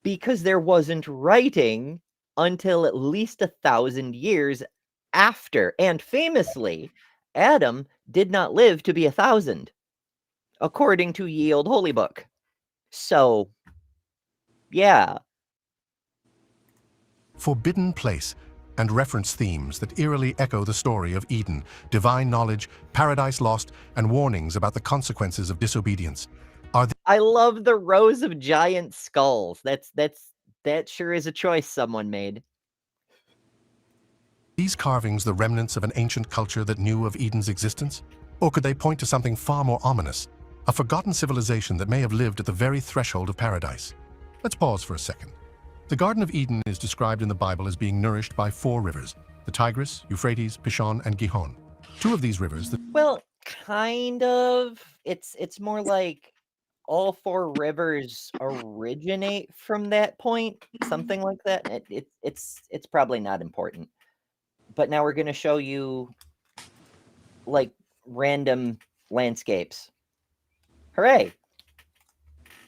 because there wasn't writing until at least 1,000 years after. And famously, Adam did not live to be 1,000, according to Ye Olde Holy Book. So, yeah. forbidden place and reference themes that eerily echo the story of Eden, divine knowledge, paradise lost, and warnings about the consequences of disobedience. I love the rows of giant skulls. That sure is a choice someone made. These carvings the remnants of an ancient culture that knew of Eden's existence? Or could they point to something far more ominous, a forgotten civilization that may have lived at the very threshold of paradise? Let's pause for a second. The Garden of Eden is described in the Bible as being nourished by 4 rivers, the Tigris, Euphrates, Pishon, and Gihon. 2 of these rivers... Well, kind of. It's more like all 4 rivers originate from that point, something like that. It's probably not important. But now we're going to show you like random landscapes. Hooray!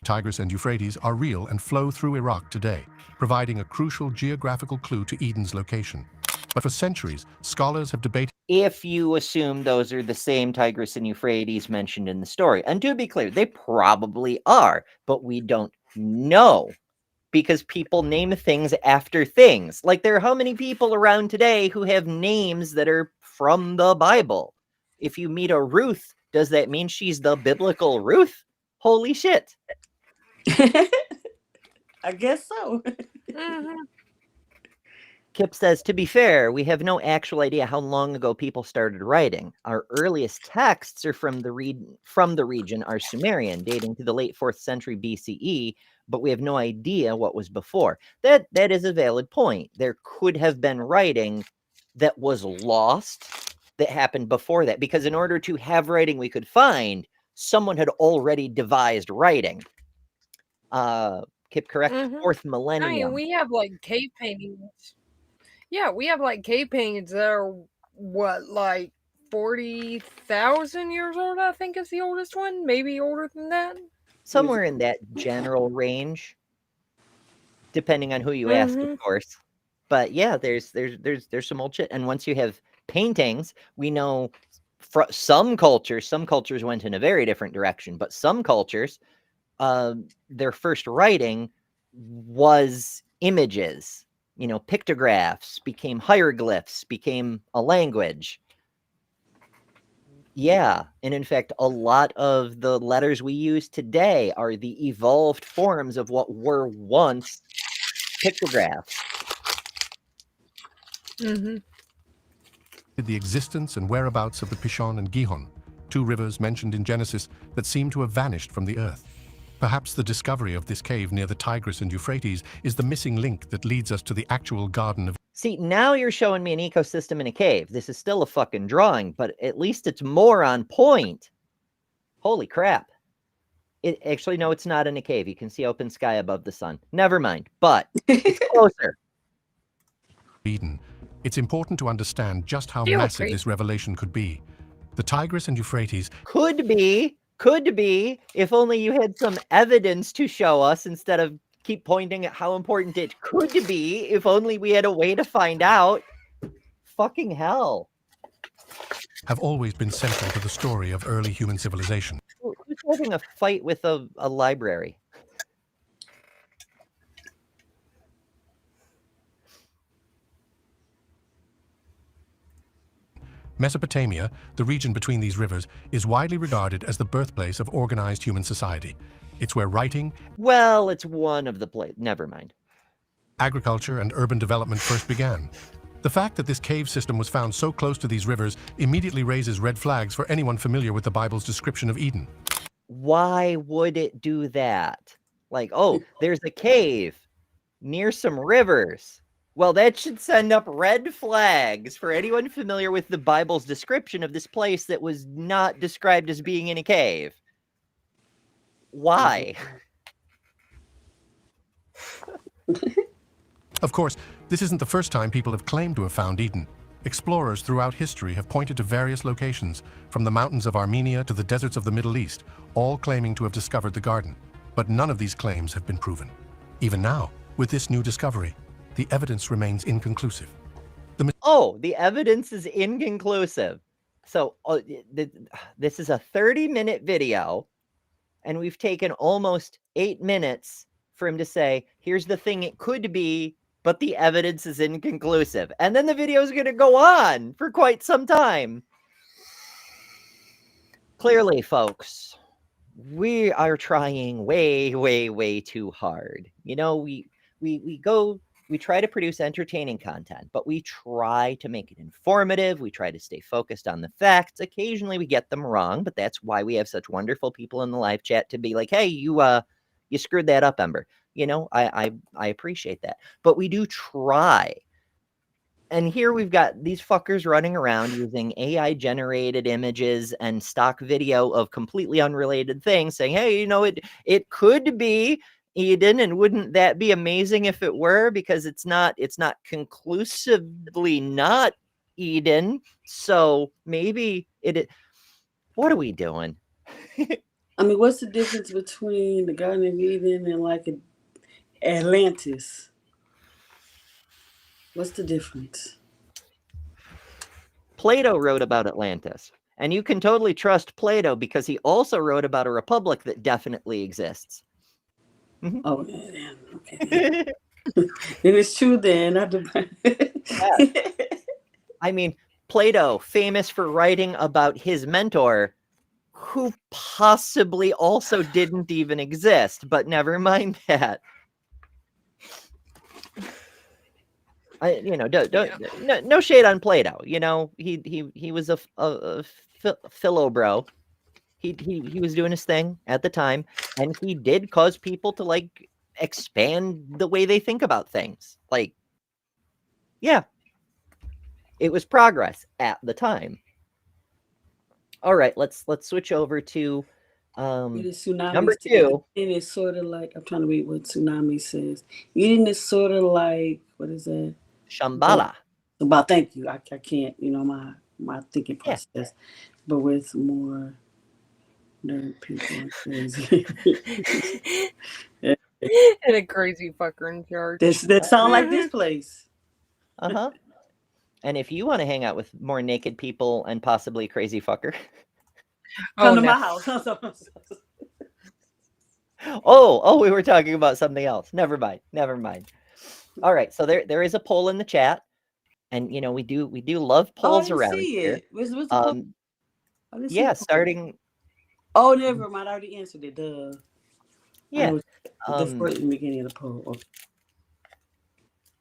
Tigris and Euphrates are real and flow through Iraq today, providing a crucial geographical clue to Eden's location. But for centuries, scholars have debated... If you assume those are the same Tigris and Euphrates mentioned in the story. And to be clear, they probably are, but we don't know. Because people name things after things. Like, there are how many people around today who have names that are from the Bible? If you meet a Ruth, does that mean she's the biblical Ruth? Holy shit. I guess so. Mm-hmm. Kip says, to be fair, we have no actual idea how long ago people started writing. Our earliest texts are from the region are Sumerian, dating to the late 4th century BCE, but we have no idea what was before. That is a valid point. There could have been writing that was lost that happened before that, because in order to have writing we could find, someone had already devised writing. Kip, correct? Mm-hmm. 4th millennium. I mean, we have like cave paintings. Yeah, we have like cave paintings that are what, like 40,000 years old, I think is the oldest one. Maybe older than that. Somewhere in that general range, depending on who you ask, of course. But yeah, there's some old shit. And once you have paintings, we know some cultures went in a very different direction, but some cultures, their first writing was images. Pictographs became hieroglyphs, became a language. Yeah, and in fact, a lot of the letters we use today are the evolved forms of what were once pictographs. Mm-hmm. The existence and whereabouts of the Pishon and Gihon, 2 rivers mentioned in Genesis that seem to have vanished from the earth. Perhaps the discovery of this cave near the Tigris and Euphrates is the missing link that leads us to the actual Garden of See, now you're showing me an ecosystem in a cave. This is still a fucking drawing, but at least it's more on point. Holy crap. It actually, no, it's not in a cave. You can see open sky above the sun. Never mind, but it's closer. Eden. It's important to understand just how Still massive crazy. this revelation could be. The Tigris and Euphrates Could be, if only you had some evidence to show us instead of keep pointing at how important it could be, if only we had a way to find out. Fucking hell. have always been central to the story of early human civilization. Who's having a fight with a library? Mesopotamia, the region between these rivers, is widely regarded as the birthplace of organized human society. It's where writing, Well, it's one of the never mind. agriculture, and urban development first began. The fact that this cave system was found so close to these rivers immediately raises red flags for anyone familiar with the Bible's description of Eden. Why would it do that? Like, oh, there's a cave near some rivers. Well, that should send up red flags for anyone familiar with the Bible's description of this place that was not described as being in a cave. Why? Of course, this isn't the first time people have claimed to have found Eden. Explorers throughout history have pointed to various locations, from the mountains of Armenia to the deserts of the Middle East, all claiming to have discovered the garden. But none of these claims have been proven. Even now, with this new discovery, the evidence remains inconclusive. The evidence is inconclusive. So this is a 30-minute video, and we've taken almost 8 minutes for him to say, here's the thing it could be, but the evidence is inconclusive. And then the video is going to go on for quite some time. Clearly, folks, we are trying way, way, way too hard. You know, we try to produce entertaining content, but we try to make it informative. We try to stay focused on the facts. Occasionally we get them wrong, but that's why we have such wonderful people in the live chat to be like, hey, you screwed that up, Ember. You know, I appreciate that. But we do try. And here we've got these fuckers running around using AI generated images and stock video of completely unrelated things saying, hey, you know, it could be Eden, and wouldn't that be amazing if it were? Because it's not conclusively not Eden. So maybe it. What are we doing? I mean, what's the difference between the Garden of Eden and like Atlantis? What's the difference? Plato wrote about Atlantis, and you can totally trust Plato because he also wrote about a republic that definitely exists. Mm-hmm. Oh, yeah, okay. Then it's true then. I mean, Plato, famous for writing about his mentor, who possibly also didn't even exist, but never mind that. No shade on Plato. You know, he was a philo bro. He was doing his thing at the time, and he did cause people to like expand the way they think about things. Like, yeah, it was progress at the time. All right, let's switch over to number 2. And it's sort of like, I'm trying to read what Tsunami says. Eden is sort of like, what is that? Shambhala. About, thank you. I can't, you know, my thinking process, but with more nerd people. And a crazy fucker in charge. That sound like this place. Uh-huh. And if you want to hang out with more naked people and possibly a crazy fucker, come to my house. Oh, we were talking about something else. Never mind. All right, so there is a poll in the chat, and you know we do love polls around here. What's the poll? Yeah, starting. Oh, never mind. I already answered it. Duh. Yeah. The first beginning of the poll. Okay.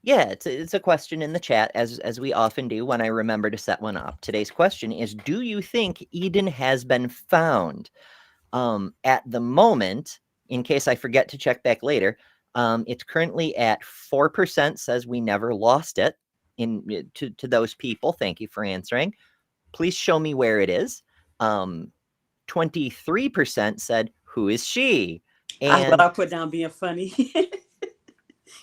Yeah, it's a question in the chat, as we often do when I remember to set one up. Today's question is, do you think Eden has been found? At the moment, in case I forget to check back later, it's currently at 4%, says we never lost it to those people. Thank you for answering. Please show me where it is. 23% said, who is she? I thought And I put down being funny.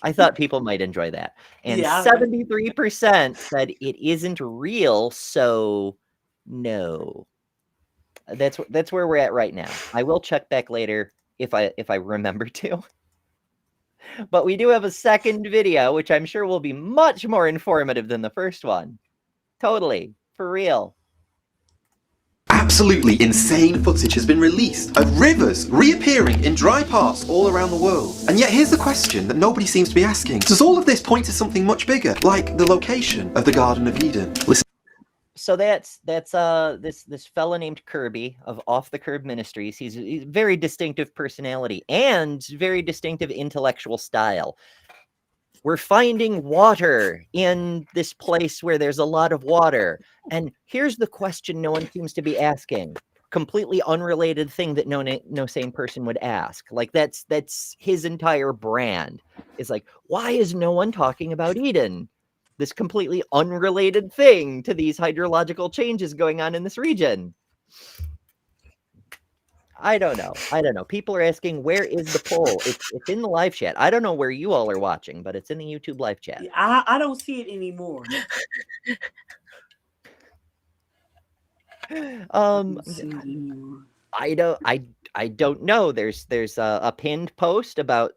I thought people might enjoy that. And Yeah, 73% said it isn't real, so no. That's where we're at right now. I will check back later if I remember to. But we do have a second video, which I'm sure will be much more informative than the first one. Totally, for real. Absolutely insane footage has been released of rivers reappearing in dry parts all around the world. And yet here's the question that nobody seems to be asking. Does all of this point to something much bigger, like the location of the Garden of Eden? Listen. So that's this fella named Kirby of Off the Curb Ministries. He's a very distinctive personality and very distinctive intellectual style. We're finding water in this place where there's a lot of water. And here's the question no one seems to be asking. Completely unrelated thing that no sane person would ask. Like that's his entire brand. Is like, why is no one talking about Eden? This completely unrelated thing to these hydrological changes going on in this region. I don't know. People are asking, where is the poll? It's in the live chat. I don't know where you all are watching, but it's in the YouTube live chat. I don't see it anymore. I don't know. There's a pinned post about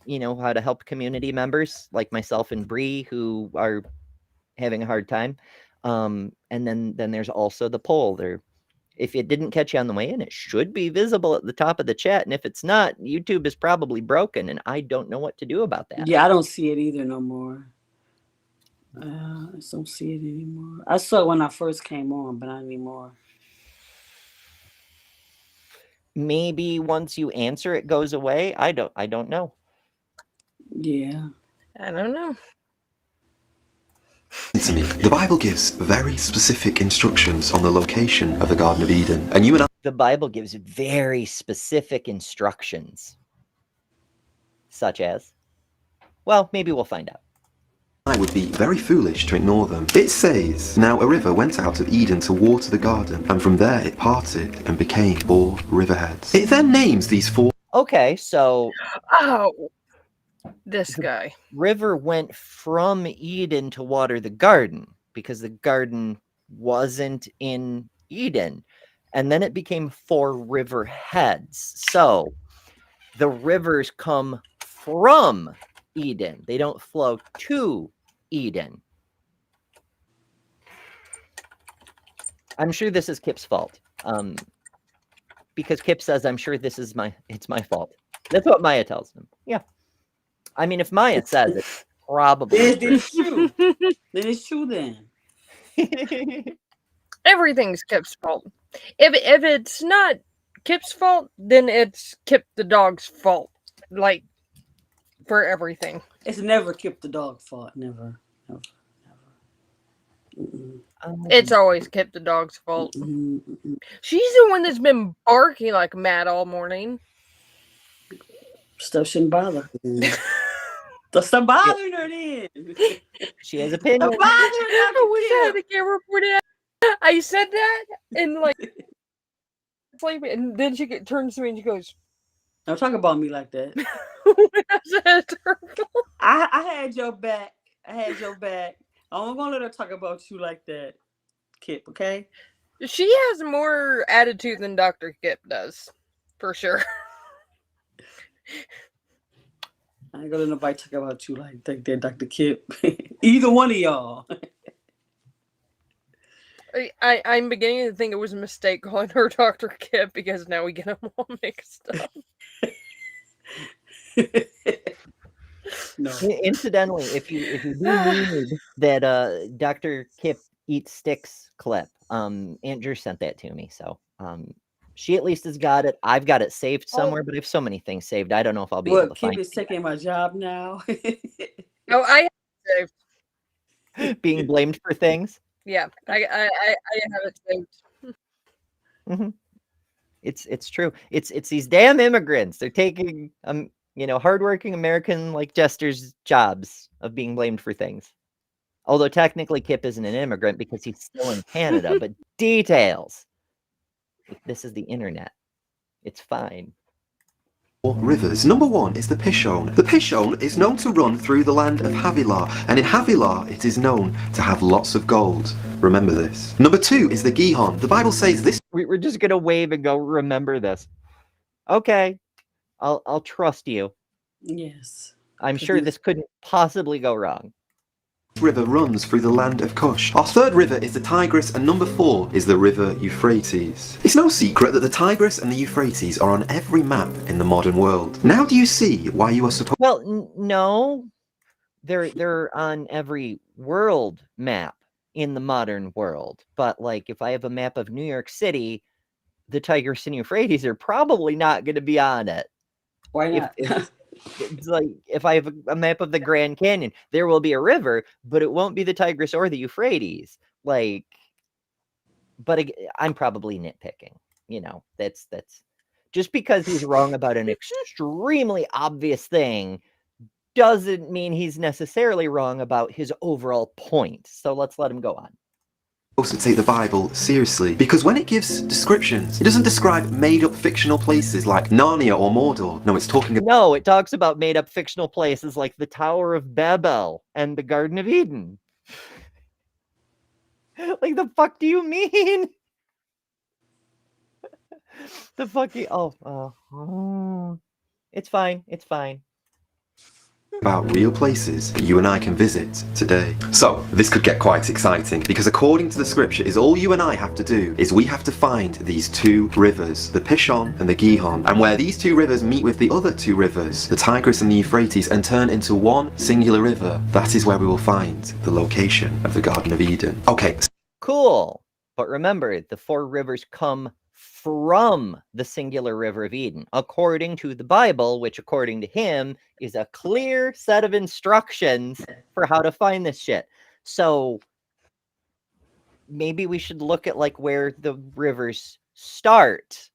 how to help community members like myself and Bree who are having a hard time. And then there's also the poll there. If it didn't catch you on the way in, it should be visible at the top of the chat. And if it's not, YouTube is probably broken, and I don't know what to do about that. Yeah, I don't see it either no more. I just don't see it anymore. I saw it when I first came on, but not anymore. Maybe once you answer, it goes away. I don't know. Yeah. I don't know. To me, the Bible gives very specific instructions on the location of the Garden of Eden, and you and The Bible gives very specific instructions, such as, well, maybe we'll find out. I would be very foolish to ignore them. It says, now a river went out of Eden to water the garden, and from there it parted and became 4 riverheads. It then names these 4. Okay, so Oh, this guy. river went from Eden to water the garden because the garden wasn't in Eden. And then it became 4 river heads. So the rivers come from Eden. They don't flow to Eden. I'm sure this is Kip's fault. Because Kip says, I'm sure it's my fault. That's what Maya tells him. Yeah. I mean, if Maya says it, probably. It's true. Then it's true then. Everything's Kip's fault. If it's not Kip's fault, then it's Kip the dog's fault. Like, for everything. It's never Kip the dog's fault. Never. Mm-mm. It's always Kip the dog's fault. Mm-mm. She's the one that's been barking like mad all morning. Stuff shouldn't bother her. Stop bothering her then. She has opinions. Stop bothering her. I wish I had the camera pointed at. I said that and like sleeping, and then she turns to me and she goes, Don't talk about me like that. I had your back. I'm gonna let her talk about you like that, Kip, okay? She has more attitude than Dr. Kip does, for sure. I ain't gonna let nobody talk about you like that, Dr. Kip. Either one of y'all. I'm beginning to think it was a mistake calling her Dr. Kip because now we get them all mixed up. No. Incidentally, if you do need that Dr. Kip eats sticks clip, Aunt Drew sent that to me, so she at least has got it. I've got it saved somewhere, but I have so many things saved. I don't know if I'll be able to Kip find is taking my job now. Oh, I have it saved. being blamed for things. Yeah, I have it saved. Mm-hmm. It's true. It's these damn immigrants. They're taking hardworking American like jesters' jobs of being blamed for things. Although technically Kip isn't an immigrant because he's still in Canada, but details. This is the internet. It's fine. Rivers. Number 1 is the Pishon. The Pishon is known to run through the land of Havilah, and in Havilah it is known to have lots of gold. Remember this. Number 2 is the Gihon. The Bible says this. We're just gonna wave and go, remember this. Okay, I'll trust you. Yes. I'm sure this couldn't possibly go wrong. River runs through the land of Cush. Our third river is the Tigris, and number 4 is the river Euphrates. It's no secret that the Tigris and the Euphrates are on every map in the modern world. Now do you see why you are supposed... Well, no. They're on every world map in the modern world. But like if I have a map of New York City, the Tigris and Euphrates are probably not going to be on it. Why not? It's like if I have a map of the Grand Canyon, there will be a river, but it won't be the Tigris or the Euphrates. Like, but I'm probably nitpicking. That's just because he's wrong about an extremely obvious thing doesn't mean he's necessarily wrong about his overall point. So let's let him go on. To take the Bible seriously, because when it gives descriptions, it doesn't describe made-up fictional places like Narnia or Mordor. No, it's talking about... No, it talks about made-up fictional places like the Tower of Babel and the Garden of Eden. Like, the fuck do you mean? The fuck you... It's fine. It's fine. About real places that you and I can visit today. So, this could get quite exciting, because according to the scripture, is all you and I have to do is we have to find these 2 rivers, the Pishon and the Gihon, and where these 2 rivers meet with the other 2 rivers, the Tigris and the Euphrates, and turn into one singular river, that is where we will find the location of the Garden of Eden. Okay. Cool. But remember, the 4 rivers come from the singular river of Eden, according to the Bible, which according to him is a clear set of instructions for how to find this shit. So maybe we should look at like where the rivers start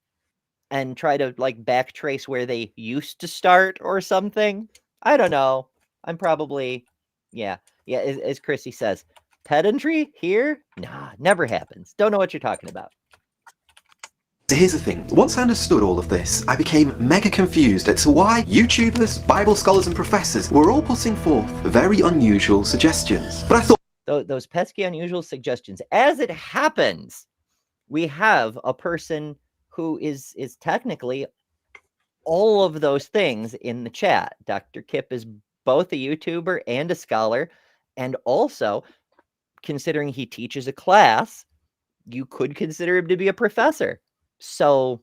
and try to like backtrace where they used to start or something. I don't know. I'm probably, as Chrissy says, pedantry here? Nah, never happens. Don't know what you're talking about. So here's the thing, once I understood all of this, I became mega confused as to why YouTubers, Bible scholars and professors were all putting forth very unusual suggestions. But I thought... Those pesky unusual suggestions. As it happens, we have a person who is technically all of those things in the chat. Dr. Kip is both a YouTuber and a scholar, and also, considering he teaches a class, you could consider him to be a professor. So,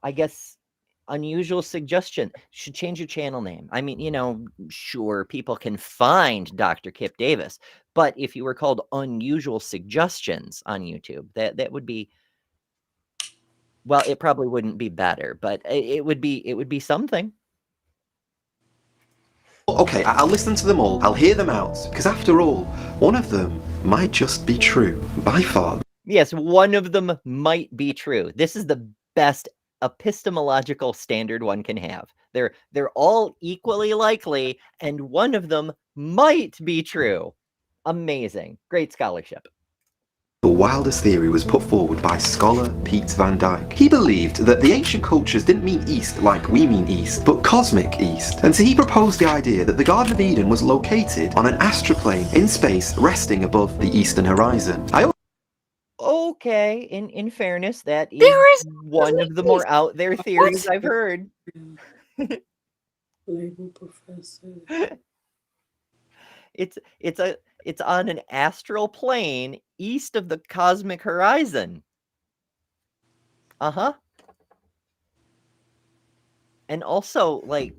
I guess unusual suggestion. Should change your channel name. I mean, sure, people can find Dr. Kip Davis, but if you were called unusual suggestions on YouTube, that would be, well, it probably wouldn't be better, but it would be something. Okay, I'll listen to them all. I'll hear them out, because after all, one of them might just be true, by far. Yes, one of them might be true. This is the best epistemological standard one can have. They're all equally likely, and one of them might be true. Amazing. Great scholarship. The wildest theory was put forward by scholar Pete Van Dyke. He believed that the ancient cultures didn't mean East like we mean East, but cosmic East. And so he proposed the idea that the Garden of Eden was located on an astroplane in space, resting above the eastern horizon. Okay, in fairness, that is one of the more out there theories I've heard. Label professor. It's on an astral plane east of the cosmic horizon. Uh-huh. And also, like,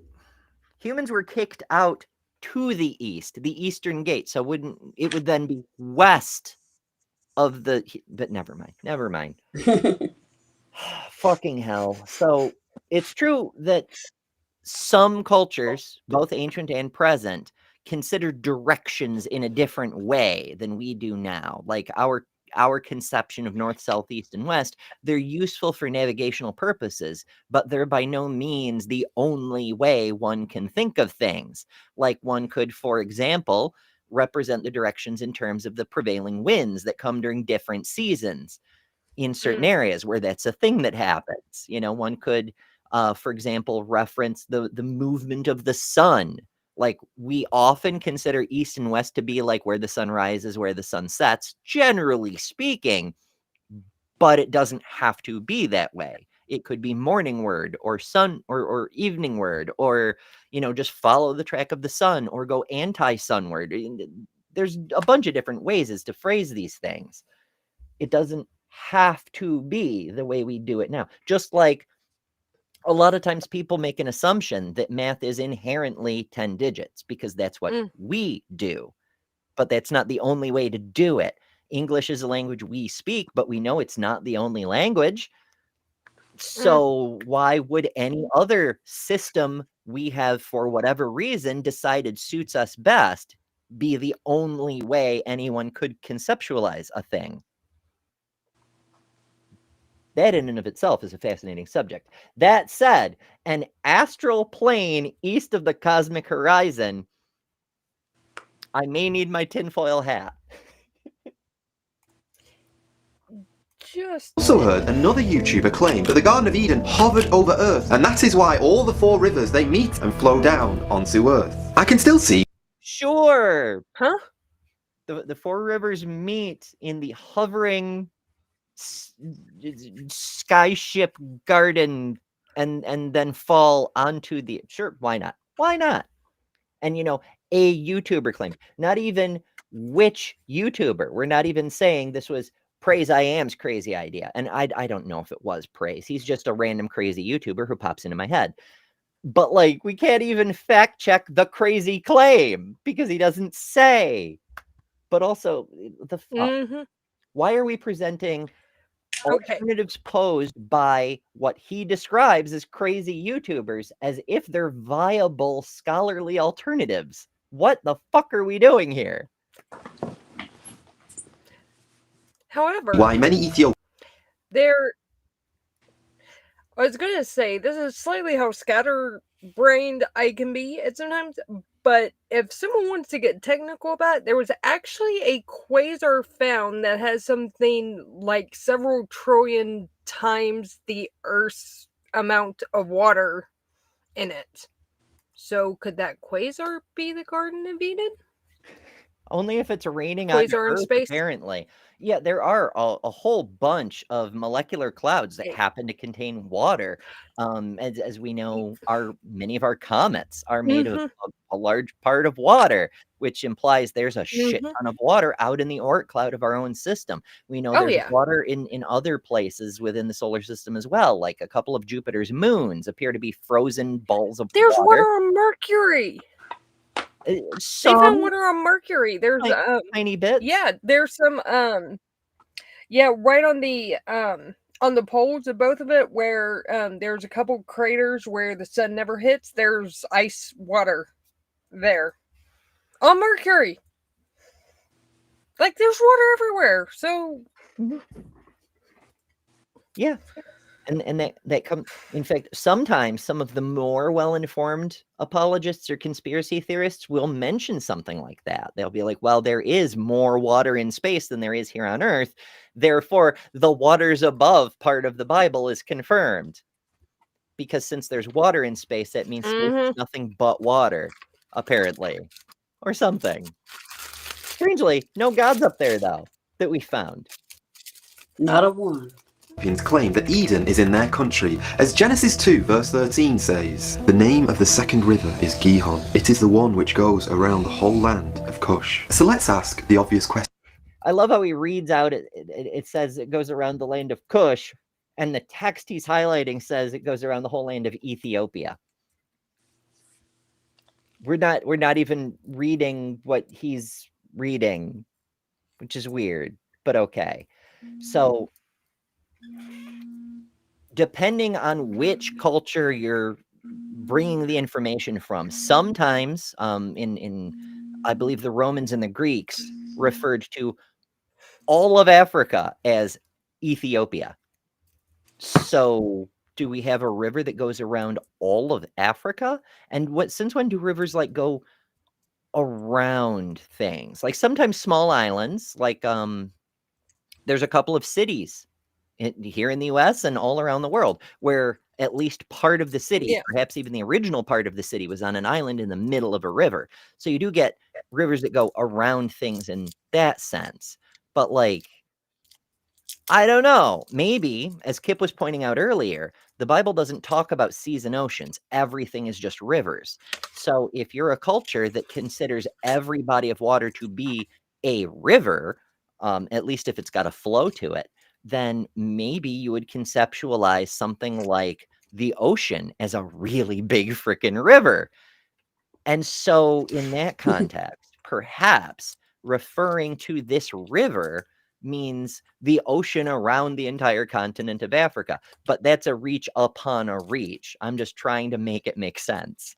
humans were kicked out to the east, the eastern gate. So it would then be west of the, but never mind. Fucking hell. So it's true that some cultures, both ancient and present, consider directions in a different way than we do now. Like our our conception of north, south, east, and west, they're useful for navigational purposes, but they're by no means the only way one can think of things. Like one could, for example, represent the directions in terms of the prevailing winds that come during different seasons in certain areas where that's a thing that happens. One could, for example, reference the movement of the sun. Like, we often consider east and west to be like where the sun rises, where the sun sets, generally speaking, but it doesn't have to be that way. It could be morningward or sun or eveningward, or, just follow the track of the sun or go anti-sunward. There's a bunch of different ways as to phrase these things. It doesn't have to be the way we do it now. Just like a lot of times people make an assumption that math is inherently 10 digits because that's what we do. But that's not the only way to do it. English is a language we speak, but we know it's not the only language. So why would any other system we have, for whatever reason, decided suits us best, be the only way anyone could conceptualize a thing? That in and of itself is a fascinating subject. That said, an astral plane east of the cosmic horizon, I may need my tinfoil hat. Also heard another YouTuber claim that the Garden of Eden hovered over Earth, and that is why all the 4 rivers, they meet and flow down onto Earth. I can still see... Sure. Huh? The 4 rivers meet in the hovering skyship garden and then fall onto the... Sure, why not? Why not? And, a YouTuber claimed, not even which YouTuber. We're not even saying this was Praise I Am's crazy idea. And I don't know if it was Praise. He's just a random crazy YouTuber who pops into my head. But, like, we can't even fact check the crazy claim because he doesn't say. But also, the fuck? Why are we presenting alternatives posed by what he describes as crazy YouTubers as if they're viable scholarly alternatives? What the fuck are we doing here? However, why many Ethiopians... I was going to say, this is slightly how scatterbrained I can be at sometimes, but if someone wants to get technical about it, there was actually a quasar found that has something like several trillion times the Earth's amount of water in it. So could that quasar be the Garden of Eden? Only if it's raining on Quasar in Earth, space? apparently. Yeah, there are a whole bunch of molecular clouds that happen to contain water. As we know, many of our comets are made of a large part of water, which implies there's a shit ton of water out in the Oort cloud of our own system. We know there's water in other places within the solar system as well, like a couple of Jupiter's moons appear to be frozen balls of There's water. water on Mercury. They found water on Mercury. There's tiny bits. Yeah, there's some right on the poles of both of it where there's a couple craters where the sun never hits. There's ice water there on Mercury. Like, there's water everywhere. So yeah. And that come, in fact, sometimes some of the more well-informed apologists or conspiracy theorists will mention something like that. They'll be like, well, there is more water in space than there is here on Earth. Therefore, the waters above part of the Bible is confirmed. Because since there's water in space, that means space is nothing but water, apparently. Or something. Strangely, no gods up there, though, that we found. Not a one. claim that Eden is in their country, as Genesis 2 verse 13 says, "The name of the second river is Gihon. It is the one which goes around the whole land of Cush." So let's ask the obvious question. I love how he reads out, it says it goes around the land of Cush, and the text he's highlighting says it goes around the whole land of Ethiopia. We're not even reading what he's reading, which is weird, but okay. So depending on which culture you're bringing the information from, sometimes in I believe the Romans and the Greeks referred to all of Africa as Ethiopia. So do we have a river that goes around all of Africa? And since when do rivers like go around things? Like sometimes small islands, like there's a couple of cities here in the US and all around the world where at least part of the city, Yeah. perhaps even the original part of the city, was on an island in the middle of a river. So you do get rivers that go around things in that sense. But like, I don't know. Maybe, as Kip was pointing out earlier, the Bible doesn't talk about seas and oceans. Everything is just rivers. So if you're a culture that considers every body of water to be a river, at least if it's got a flow to it, then maybe you would conceptualize something like the ocean as a really big freaking river. And so in that context, perhaps referring to this river means the ocean around the entire continent of Africa. But that's a reach upon a reach. I'm just trying to make it make sense.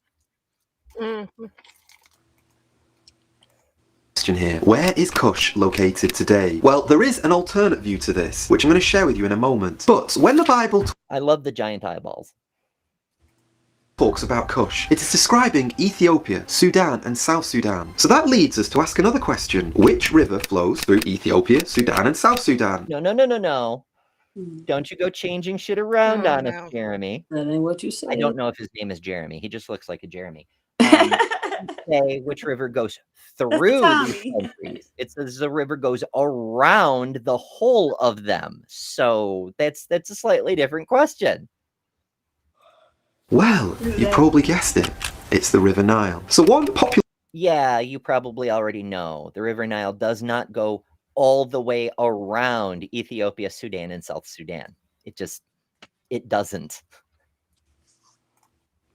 Question here. Where is Kush located today? Well, there is an alternate view to this, which I'm going to share with you in a moment. But when the Bible I love the giant eyeballs. talks about Kush, it is describing Ethiopia, Sudan, and South Sudan. So that leads us to ask another question. Which river flows through Ethiopia, Sudan, and South Sudan? No. Don't you go changing shit around on us, Jeremy. That ain't what you said. I don't know if his name is Jeremy. He just looks like a Jeremy. Say which river goes through these countries. It says the river goes around the whole of them. So that's a slightly different question. Well, you probably guessed it. It's the River Nile. So one popular... Yeah, you probably already know. The River Nile does not go all the way around Ethiopia, Sudan, and South Sudan. It doesn't.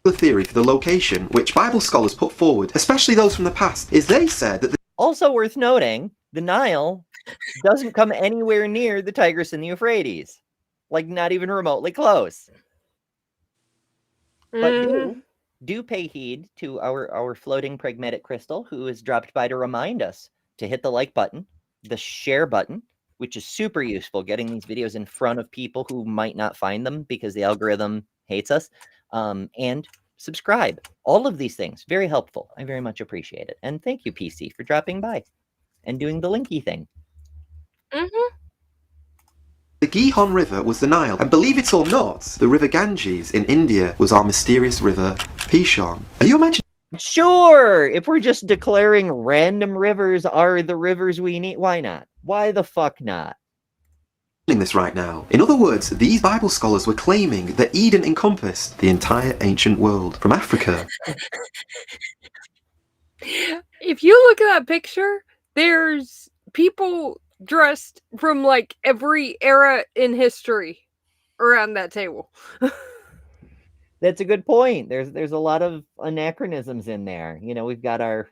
The theory for the location, which Bible scholars put forward, especially those from the past, is they said that... Also worth noting, the Nile doesn't come anywhere near the Tigris and the Euphrates. Like, not even remotely close. But do pay heed to our floating pragmatic crystal, who has dropped by to remind us to hit the like button, the share button, which is super useful, getting these videos in front of people who might not find them because the algorithm hates us, and subscribe. All of these things, very helpful. I very much appreciate it. And thank you, PC, for dropping by and doing the linky thing. The Gihon River was the Nile, and believe it or not, the River Ganges in India was our mysterious river Pishon. Are you imagining Sure! If we're just declaring random rivers are the rivers we need, why not? Why the fuck not? this right now? In other words, these Bible scholars were claiming that Eden encompassed the entire ancient world, from Africa. If you look at that picture, there's people dressed from like every era in history around that table. That's a good point. There's a lot of anachronisms in there. You know, we've got our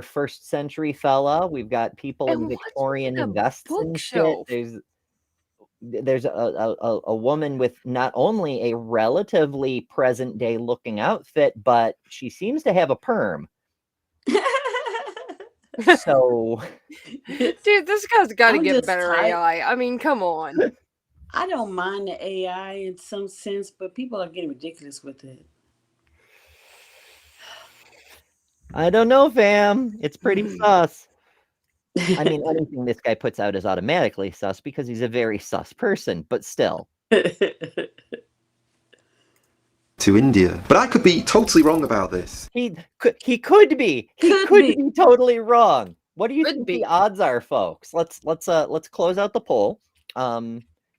first century fella. We've got people in Victorian vests and shit. There's a woman with not only a relatively present day looking outfit, but she seems to have a perm. So, dude, this guy's got to get better AI. I mean, come on. I don't mind the AI in some sense, but people are getting ridiculous with it. I don't know, fam. It's pretty sus. I mean, anything this guy puts out is automatically sus because he's a very sus person, but still. To India. But I could be totally wrong about this. He could be. He could be totally wrong. What do you think the odds are, folks? Let's close out the poll.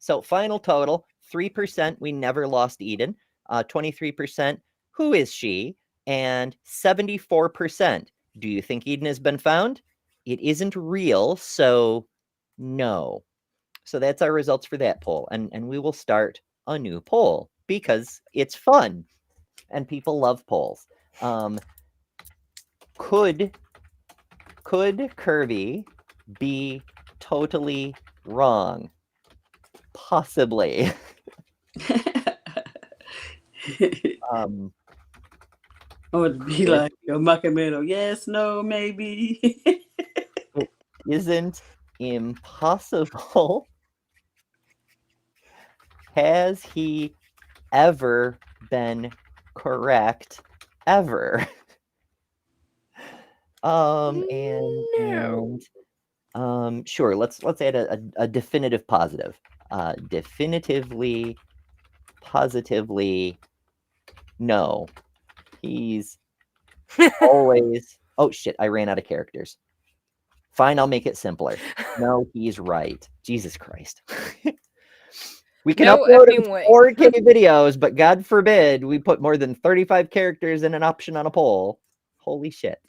So final total, 3% we never lost Eden, 23% who is she, and 74% do you think Eden has been found? It isn't real, so no. So that's our results for that poll, and we will start a new poll because it's fun and people love polls. Could Kirby be totally wrong? Possibly. Or it'd be like a Makamero, yes, no, maybe. It isn't impossible. Has he ever been correct ever? No. Sure, let's add a definitive positive. Definitively, positively, no. He's always. Oh shit, I ran out of characters. Fine, I'll make it simpler. No, he's right. Jesus Christ. We can No upload effing way. 4K videos, but God forbid we put more than 35 characters in an option on a poll. Holy shit.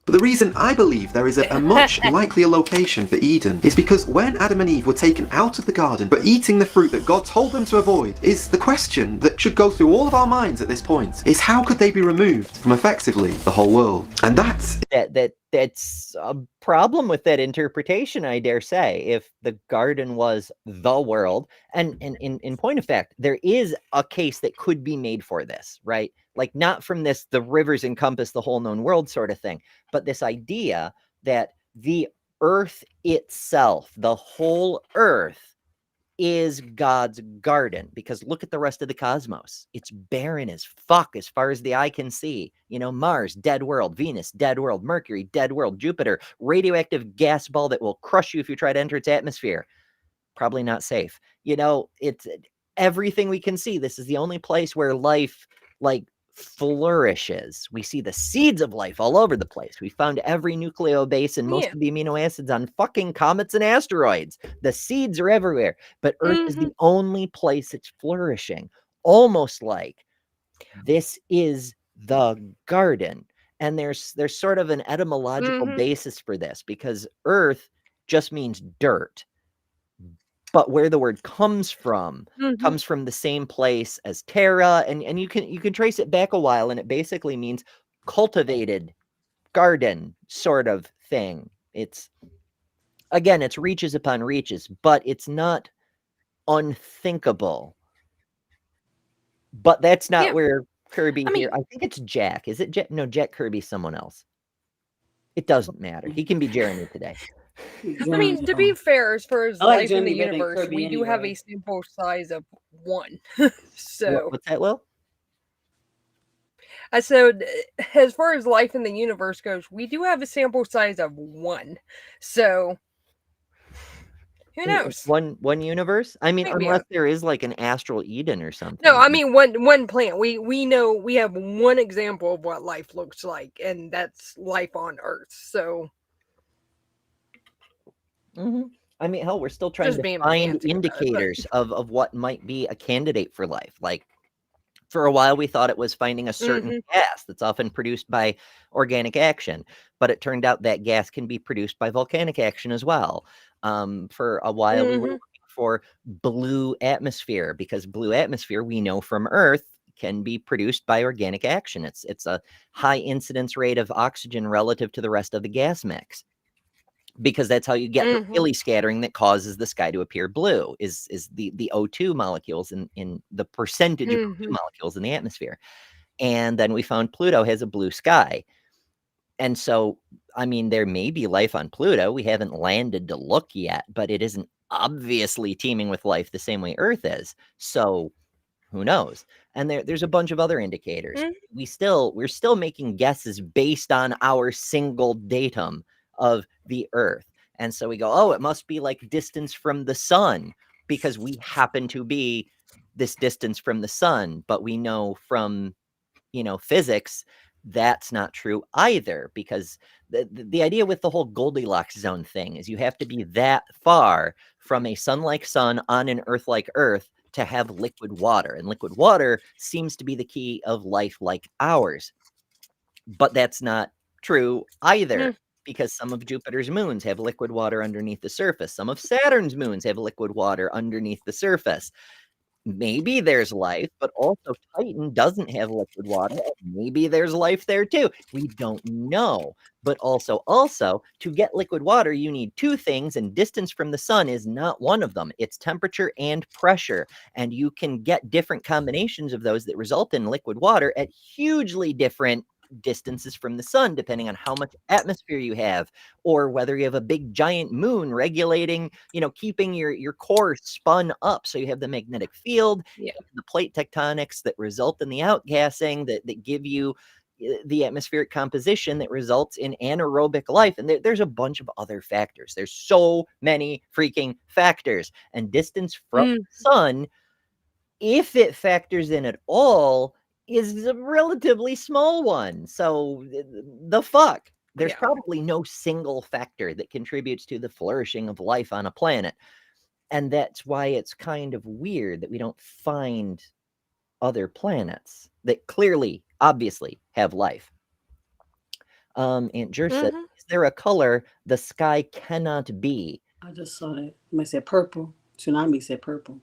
But the reason I believe there is a much likelier location for Eden is because when Adam and Eve were taken out of the garden for eating the fruit that God told them to avoid, is the question that should go through all of our minds at this point, is how could they be removed from effectively the whole world? And that's a problem with that interpretation, I dare say. If the garden was the world, and in point of fact, there is a case that could be made for this, right? Like, not from this the rivers encompass the whole known world sort of thing, but this idea that the earth itself, the whole earth, is God's garden. Because look at the rest of the cosmos. It's barren as fuck as far as the eye can see. You know, Mars, dead world. Venus, dead world. Mercury, dead world. Jupiter, radioactive gas ball that will crush you if you try to enter its atmosphere. Probably not safe. You know, it's everything we can see. This is the only place where life, like, flourishes. We see the seeds of life all over the place. We found every nucleobase and most Yeah. of the amino acids on fucking comets and asteroids. The seeds are everywhere, but Earth is the only place it's flourishing. Almost like this is the garden. And there's sort of an etymological basis for this, because Earth just means dirt. But where the word comes from the same place as terra, and you can trace it back a while, and it basically means cultivated garden sort of thing. It's, again, it's reaches upon reaches, but it's not unthinkable. But that's not where Kirby here. I think it's Jack. Is it Jack? No, Jack Kirby's someone else. It doesn't matter. He can be Jeremy today. I mean, to be fair, as far as like life in the Jeremy better than universe, Kirby we do have anyway. a sample size of 1. So What's that, Will? I said, as far as life in the universe goes, we do have a sample size of 1. So who knows? One universe? I mean, Maybe unless there is like an astral Eden or something. No, I mean one planet. We know we have one example of what life looks like, and that's life on Earth. So I mean, hell, we're still trying Just to being find fancy about it, but- indicators of what might be a candidate for life. Like, for a while, we thought it was finding a certain gas that's often produced by organic action, but it turned out that gas can be produced by volcanic action as well. For a while, we were looking for blue atmosphere, because blue atmosphere, we know from Earth, can be produced by organic action. It's a high incidence rate of oxygen relative to the rest of the gas mix, because that's how you get the Rayleigh scattering that causes the sky to appear blue, is the O2 molecules in the percentage of O2 molecules in the atmosphere. And then we found Pluto has a blue sky. And so, I mean, there may be life on Pluto. We haven't landed to look yet, but it isn't obviously teeming with life the same way Earth is. So who knows? And there's a bunch of other indicators. We're still making guesses based on our single datum of the Earth. And so we go, oh, it must be like distance from the sun, because we happen to be this distance from the sun. But we know from, physics, that's not true either, because the idea with the whole Goldilocks zone thing is you have to be that far from a sun-like sun on an Earth-like Earth to have liquid water. And liquid water seems to be the key of life like ours. But that's not true either, because some of Jupiter's moons have liquid water underneath the surface. Some of Saturn's moons have liquid water underneath the surface. Maybe there's life, but also Titan doesn't have liquid water. Maybe there's life there too. We don't know. But also, to get liquid water, you need two things, and distance from the sun is not one of them. It's temperature and pressure. And you can get different combinations of those that result in liquid water at hugely different distances from the sun, depending on how much atmosphere you have, or whether you have a big giant moon regulating, keeping your core spun up so you have the magnetic field, Yeah. the plate tectonics that result in the outgassing that give you the atmospheric composition that results in anaerobic life. And there's a bunch of other factors. There's so many freaking factors. And distance from the sun, if it factors in at all, is a relatively small one. So the fuck? There's probably no single factor that contributes to the flourishing of life on a planet. And that's why it's kind of weird that we don't find other planets that clearly, obviously, have life. Aunt Jer said, is there a color the sky cannot be? I just saw that. Somebody said purple. Tsunami said purple.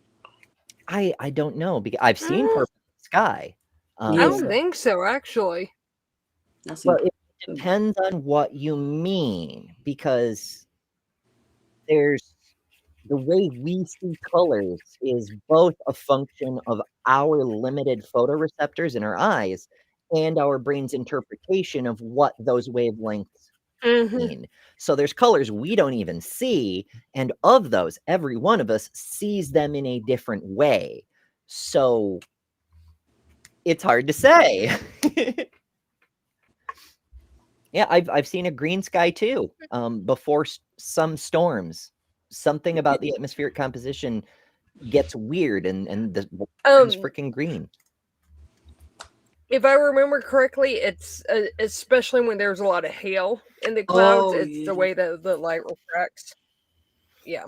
I don't know, because I've seen purple in the sky. I don't think so, actually. Well, it depends on what you mean, because there's the way we see colors is both a function of our limited photoreceptors in our eyes and our brain's interpretation of what those wavelengths mean. So there's colors we don't even see, and of those, every one of us sees them in a different way. So it's hard to say. Yeah, I've seen a green sky too. Before some storms, something about the atmospheric composition gets weird, and the is freaking green. If I remember correctly, it's especially when there's a lot of hail in the clouds. It's the way that the light refracts. Yeah.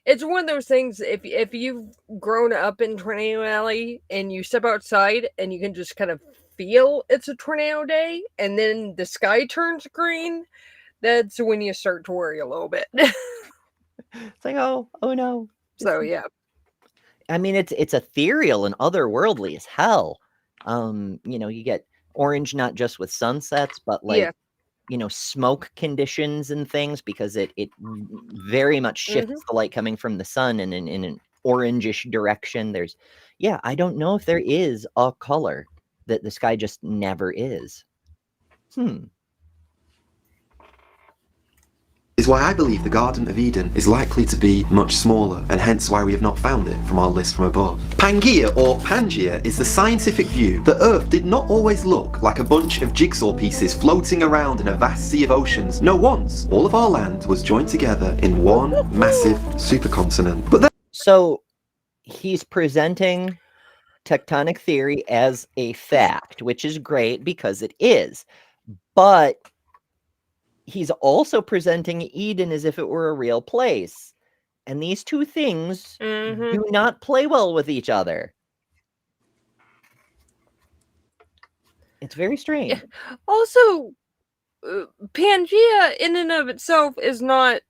It's one of those things. If you've grown up in Tornado Alley and you step outside and you can just kind of feel it's a tornado day, and then the sky turns green, that's when you start to worry a little bit. It's like, oh no. So yeah. I mean, it's ethereal and otherworldly as hell. You get orange not just with sunsets, but like smoke conditions and things, because it very much shifts the light coming from the sun in an orangish direction. I don't know if there is a color that the sky just never is. Is why I believe the Garden of Eden is likely to be much smaller, and hence why we have not found it from our list from above. Pangaea, or Pangaea, is the scientific view that Earth did not always look like a bunch of jigsaw pieces floating around in a vast sea of oceans. No, once all of our land was joined together in one massive supercontinent. But so he's presenting tectonic theory as a fact, which is great because it is. But he's also presenting Eden as if it were a real place. And these two things do not play well with each other. It's very strange. Also, Pangaea in and of itself is not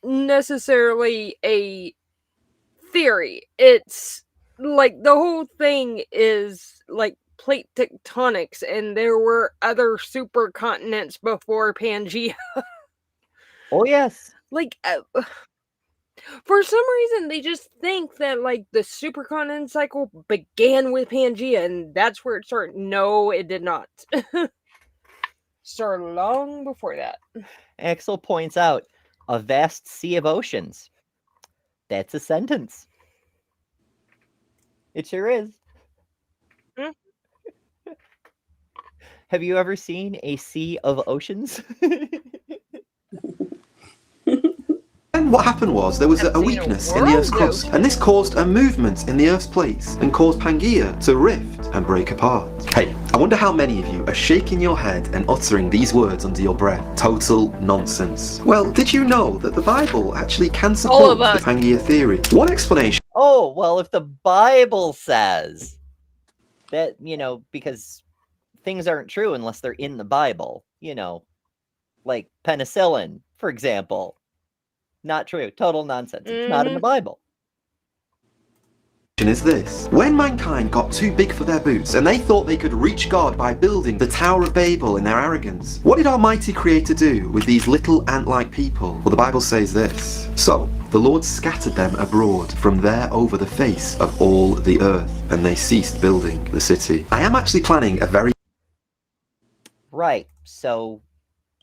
necessarily a theory. It's like the whole thing is like plate tectonics, and there were other supercontinents before Pangaea. Oh yes. Like for some reason they just think that like the supercontinent cycle began with Pangaea and that's where it started. No, it did not. Started long before that. Axel points out a vast sea of oceans. That's a sentence. It sure is. Have you ever seen a sea of oceans? And what happened was there was a weakness in the Earth's crust, and this caused a movement in the Earth's plates and caused Pangaea to rift and break apart. Hey, I wonder how many of you are shaking your head and uttering these words under your breath. Total nonsense. Well, did you know that the Bible actually can support the Pangaea theory? One explanation. Oh, well, if the Bible says that, because things aren't true unless they're in the Bible, like penicillin, for example. Not true. Total nonsense. It's not in the Bible. is this. When mankind got too big for their boots and they thought they could reach God by building the Tower of Babel in their arrogance, what did Almighty Creator do with these little ant-like people? Well, the Bible says this. So, the Lord scattered them abroad from there over the face of all the earth, and they ceased building the city. I am actually planning a very... Right. So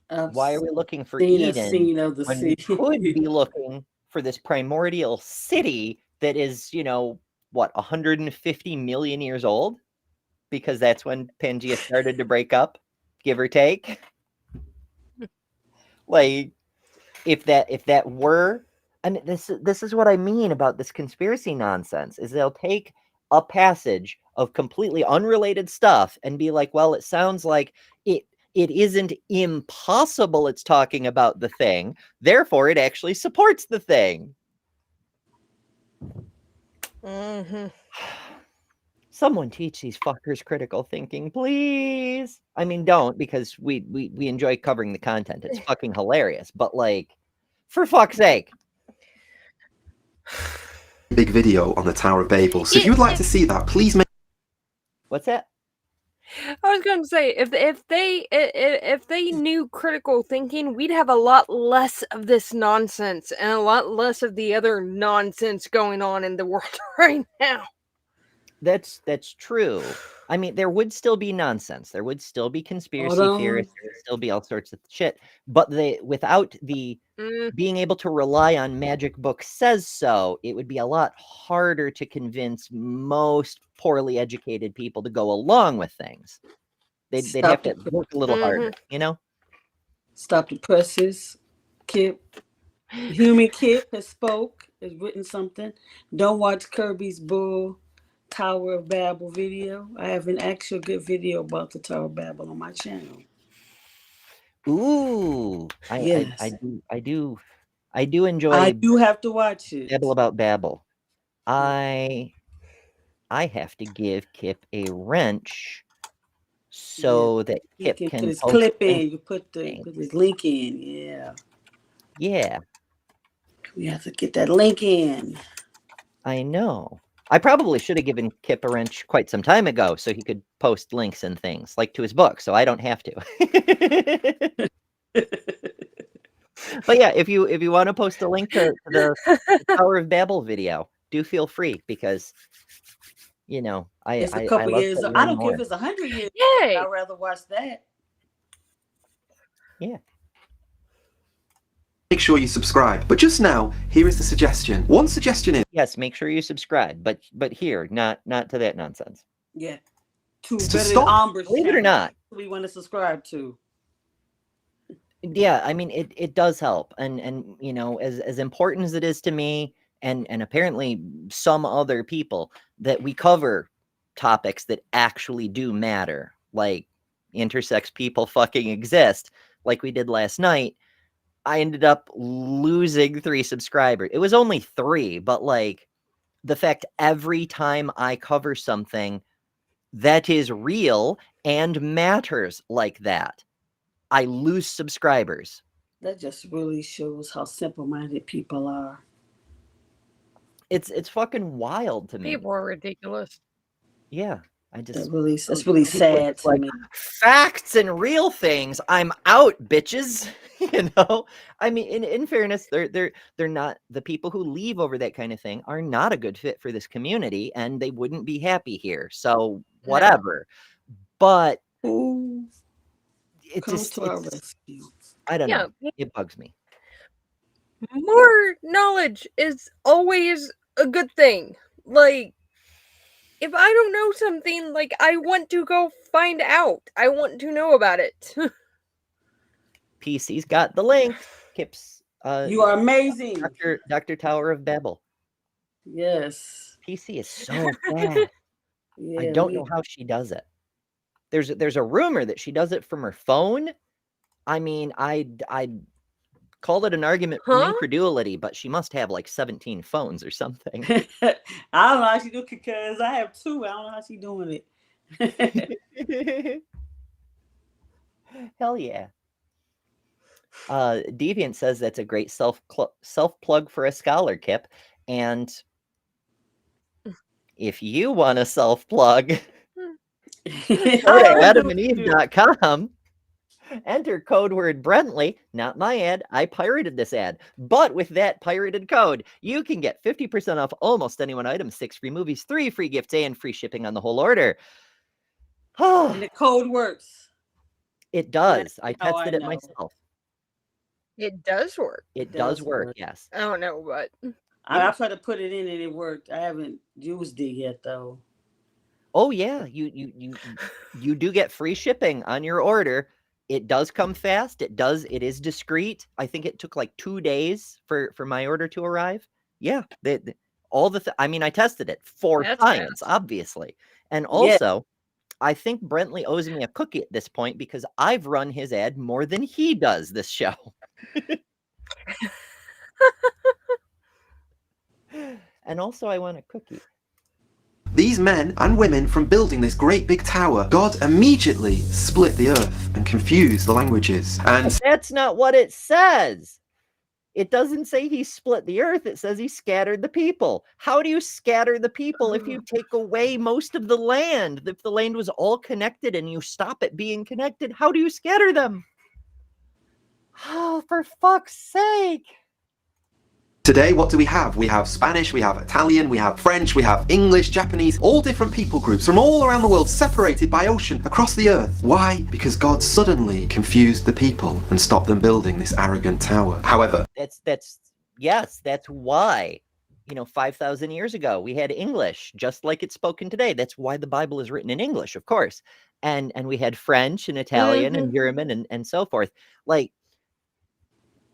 why are we looking for Seen a Eden scene of the when we city. could be looking for this primordial city that is, you know, what, 150 million years old? Because that's when Pangea started to break up, give or take. Like, if that were, and this is what I mean about this conspiracy nonsense, is they'll take a passage of completely unrelated stuff and be like, well, it sounds like it isn't impossible it's talking about the thing, therefore it actually supports the thing. Mm-hmm. Someone teach these fuckers critical thinking, please. I mean, don't, because we enjoy covering the content. It's fucking hilarious. But like, for fuck's sake. big video on the Tower of Babel. So if you would like to see that, please make... What's that? I was going to say, if they knew critical thinking, we'd have a lot less of this nonsense and a lot less of the other nonsense going on in the world right now. That's true. I mean, there would still be nonsense. There would still be conspiracy theorists. There would still be all sorts of shit. But without the being able to rely on magic book says so, it would be a lot harder to convince most poorly educated people to go along with things. They'd have to work a little harder, you know? Stop the presses. Kip. Human Kip has written something. Don't watch Kirby's Bull Tower of Babel video. I have an actual good video about the Tower of Babel on my channel. Ooh, Yes. I do enjoy. I do have to watch it. Babble about Babel. I have to give Kip a wrench so that Kip can put his post clip in. You put his link in. Yeah. Yeah. We have to get that link in. I know. I probably should have given Kip a wrench quite some time ago so he could post links and things like to his book, so I don't have to. But yeah, if you want to post a link to the Tower of Babel video, do feel free, because you know It's a couple love years. to I learn don't care more. if it's 100 years. Yay! I'd rather watch that. Yeah. Make sure you subscribe. But just now, here is the suggestion. One suggestion is... Yes, make sure you subscribe, but here, not to that nonsense. Yeah. To stop. Believe it or not, we want to subscribe to. yeah, I mean it does help, and you know, as important as it is to me and apparently some other people, that we cover topics that actually do matter, like intersex people fucking exist, like we did last night. I ended up losing 3 subscribers. It was only 3, but like the fact every time I cover something that is real and matters like that, I lose subscribers. That just really shows how simple-minded people are. It's fucking wild to me. People are ridiculous. Yeah, I just That's really sad to me. Facts and real things. I'm out, bitches. You know, I mean, in fairness, they're not, the people who leave over that kind of thing are not a good fit for this community, and they wouldn't be happy here. So whatever. But it just, I don't know. It bugs me. More knowledge is always a good thing. Like, if I don't know something, like, I want to go find out. I want to know about it. PC's got the link. Kip's you are amazing. Dr. Tower of Babel. Yes. PC is so fast. Yeah, I don't know how she does it. There's a rumor that she does it from her phone. I mean, I called it an argument from incredulity, but she must have like 17 phones or something. I don't know how she do it, because I have 2. I don't know how she doing it. Hell yeah. Deviant says that's a great self plug for a scholar, Kip, and If you want to self-plug, go to Oh, adamandeve.com, enter code word Brentley, not my ad, I pirated this ad, but with that pirated code, you can get 50% off almost any one item, 6 free movies, 3 free gifts, and free shipping on the whole order. and the code works. It does. I That's how tested I it know. myself. It does work. It does work, yes. I don't know, but I tried to put it in and it worked. I haven't used it yet though. Oh yeah, you do get free shipping on your order. It does come fast. It is discreet. I think it took like 2 days for my order to arrive. Yeah, I mean, I tested it for That's science, fast. obviously. And Yeah. also, I think Brentley owes me a cookie at this point because I've run his ad more than he does this show. And also, I want a cookie. These men and women, from building this great big tower, God immediately split the earth and confused the languages. And That's not what it says. It doesn't say he split the earth. It says he scattered the people. How do you scatter the people if you take away most of the land? If the land was all connected and you stop it being connected, how do you scatter them? Oh, for fuck's sake. today, what do we have? We have Spanish, we have Italian, we have French, we have English, Japanese, all different people groups from all around the world, separated by ocean across the earth. Why? Because God suddenly confused the people and stopped them building this arrogant tower. However, that's why, 5,000 years ago, we had English, just like it's spoken today. That's why the Bible is written in English, of course. And we had French and Italian and German and so forth. Like,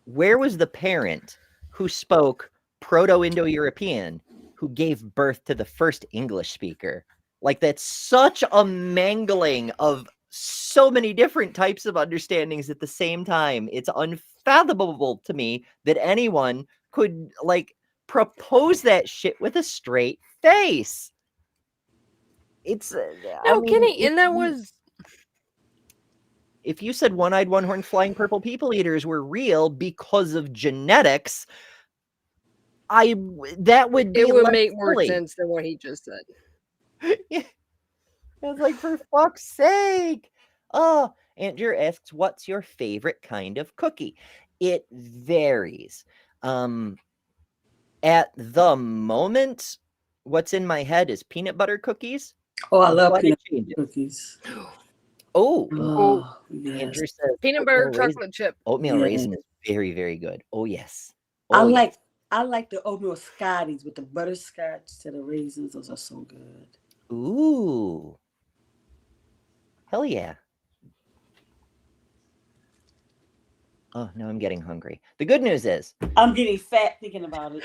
where was the parent who spoke Proto-Indo-European who gave birth to the first English speaker? Like, that's such a mangling of so many different types of understandings at the same time. It's unfathomable to me that anyone could, propose that shit with a straight face. It's Kenny, and that was... If you said one-eyed, one-horned, flying purple people eaters were real because of genetics, that would be It would less make more silly. sense than what he just said. Yeah. I was like, for fuck's sake. Oh, Andrew asks, what's your favorite kind of cookie? It varies. At the moment, what's in my head is peanut butter cookies. Oh, I love peanut butter cookies. Oh, yes. Andrew says Peanut butter oatmeal chocolate chip. Oatmeal Yeah. raisin is very, very good. Oh, yes. I Oh, yes. like the oatmeal Scotties with the butterscotch to the raisins. Those are so good. Ooh. Hell yeah. Oh, now I'm getting hungry. The good news is I'm getting fat thinking about it.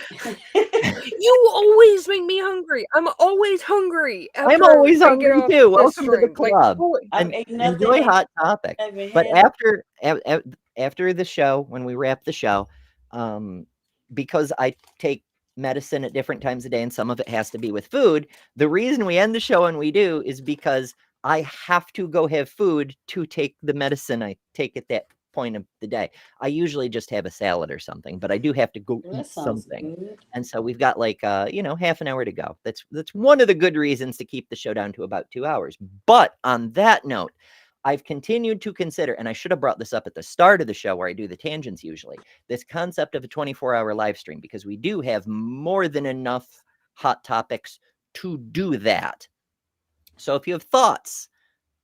You always make me hungry. I'm always hungry. I'm always hungry too. Welcome to the club. I've And ate nothing. enjoy Hot Topic. I haven't But had after the show, when we wrap the show, because I take medicine at different times of day and some of it has to be with food, the reason we end the show when we do is because I have to go have food to take the medicine I take at that point of the day. I usually just have a salad or something, but I do have to go That eat sounds something. good. And so we've got half an hour to go. That's one of the good reasons to keep the show down to about 2 hours. But on that note, I've continued to consider, and I should have brought this up at the start of the show where I do the tangents usually, this concept of a 24-hour live stream, because we do have more than enough hot topics to do that. So if you have thoughts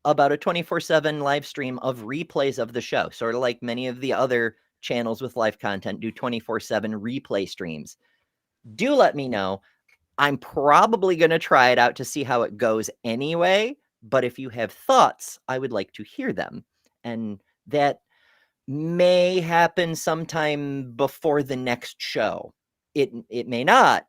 about a 24/7 live stream of replays of the show, sort of like many of the other channels with live content do 24/7 replay streams, do let me know. I'm probably going to try it out to see how it goes anyway. But if you have thoughts, I would like to hear them. And that may happen sometime before the next show. It may not,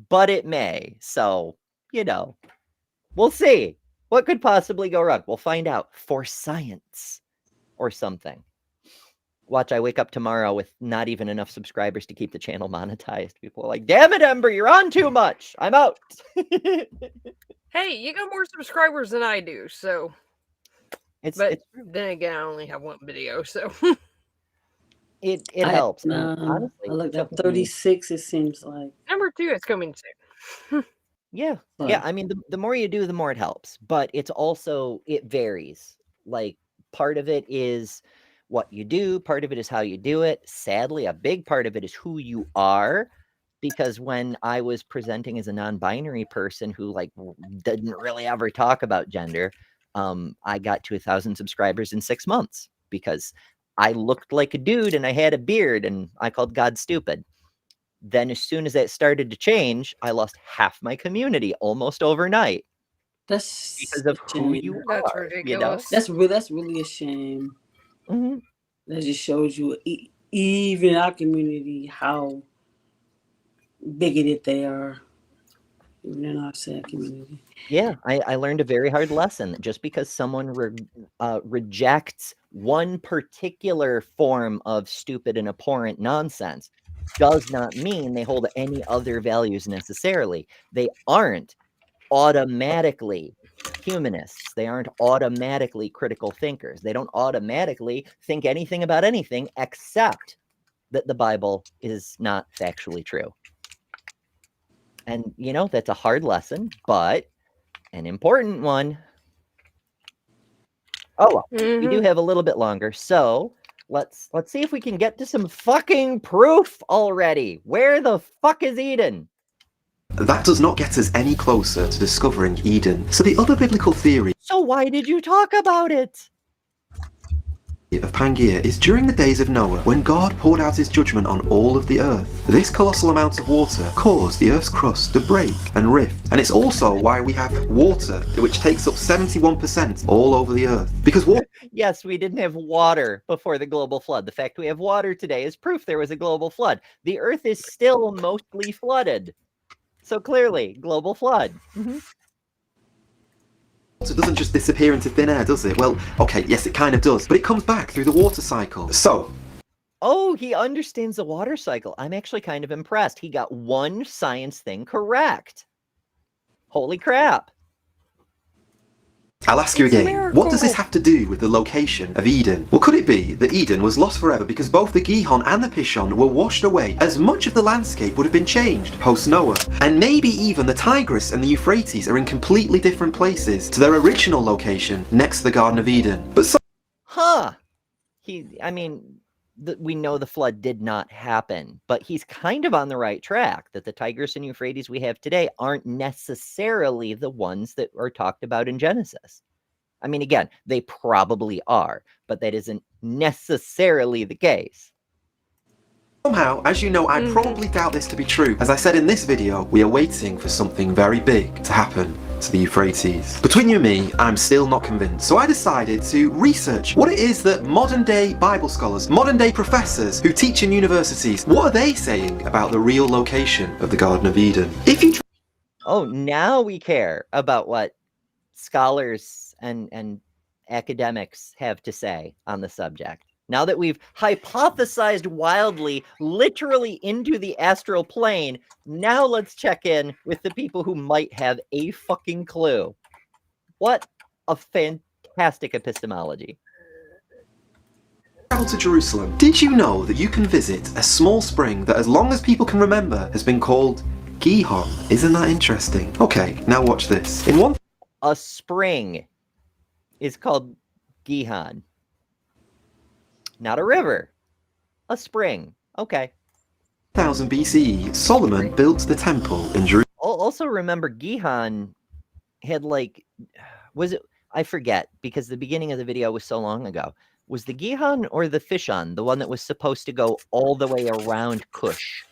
but it may. So, we'll see. What could possibly go wrong? We'll find out for science or something. Watch, I wake up tomorrow with not even enough subscribers to keep the channel monetized. People are like, damn it, Ember, you're on too much. I'm out. Hey, you got more subscribers than I do, so. But then again, I only have one video, so. It helps. Honestly, I looked up 36, it seems like. Number 2 is coming soon. Yeah. But Yeah. I mean, the more you do, the more it helps. But it's also, it varies. Like, part of it is what you do, part of it is how you do it. Sadly, a big part of it is who you are. Because when I was presenting as a non-binary person who like didn't really ever talk about gender, I got to 1,000 subscribers in 6 months because I looked like a dude and I had a beard and I called God stupid. Then as soon as that started to change, I lost half my community almost overnight that's because a of who shame. you That's are, you know? ridiculous. That's really a shame. Mhm. That just shows you, even our community, how bigoted they are. Even in our sad community. Yeah, I learned a very hard lesson that just because someone rejects one particular form of stupid and abhorrent nonsense does not mean they hold any other values necessarily. They aren't automatically humanists. They aren't automatically critical thinkers. They don't automatically think anything about anything except that the Bible is not factually true. And, you know, that's a hard lesson, but an important one. Oh, well, we do have a little bit longer, so let's see if we can get to some fucking proof already. Where the fuck is Eden? That does not get us any closer to discovering Eden. So the other biblical theory So why did you talk about it? of Pangaea is during the days of Noah, when God poured out his judgment on all of the earth. This colossal amount of water caused the earth's crust to break and rift, and it's also why we have water, which takes up 71% all over the earth. Because water Yes, we didn't have water before the global flood. The fact we have water today is proof there was a global flood. The earth is still mostly flooded. So clearly, global flood. doesn't just disappear into thin air, does it? Well, okay, yes, it kind of does, but it comes back through the water cycle. So, Oh, he understands the water cycle. I'm actually kind of impressed. He got one science thing correct. Holy crap. I'll ask you It's a again, what does this miracle. have to do with the location of Eden? Well, could it be that Eden was lost forever because both the Gihon and the Pishon were washed away, as much of the landscape would have been changed post-Noah? And maybe even the Tigris and the Euphrates are in completely different places to their original location next to the Garden of Eden. But so Huh. We know the flood did not happen, but he's kind of on the right track that the Tigris and Euphrates we have today aren't necessarily the ones that are talked about in Genesis. I mean, again, they probably are, but that isn't necessarily the case. somehow, as you know, I probably doubt this to be true. As I said in this video, we are waiting for something very big to happen to the Euphrates. Between you and me, I'm still not convinced, so I decided to research what it is that modern day Bible scholars, modern day professors who teach in universities, what are they saying about the real location of the Garden of Eden? If you Oh, now we care about what scholars and academics have to say on the subject. Now that we've hypothesized wildly, literally into the astral plane, now let's check in with the people who might have a fucking clue. What a fantastic epistemology. travel to Jerusalem, did you know that you can visit a small spring that, as long as people can remember, has been called Gihon? Isn't that interesting? Okay, now watch this. In one A spring is called Gihon. Not a river. A spring. Okay. 1000 BCE, Solomon built the temple in Jerusalem. Also remember Gihon had I forget because the beginning of the video was so long ago. Was the Gihon or the Fishon the one that was supposed to go all the way around Cush?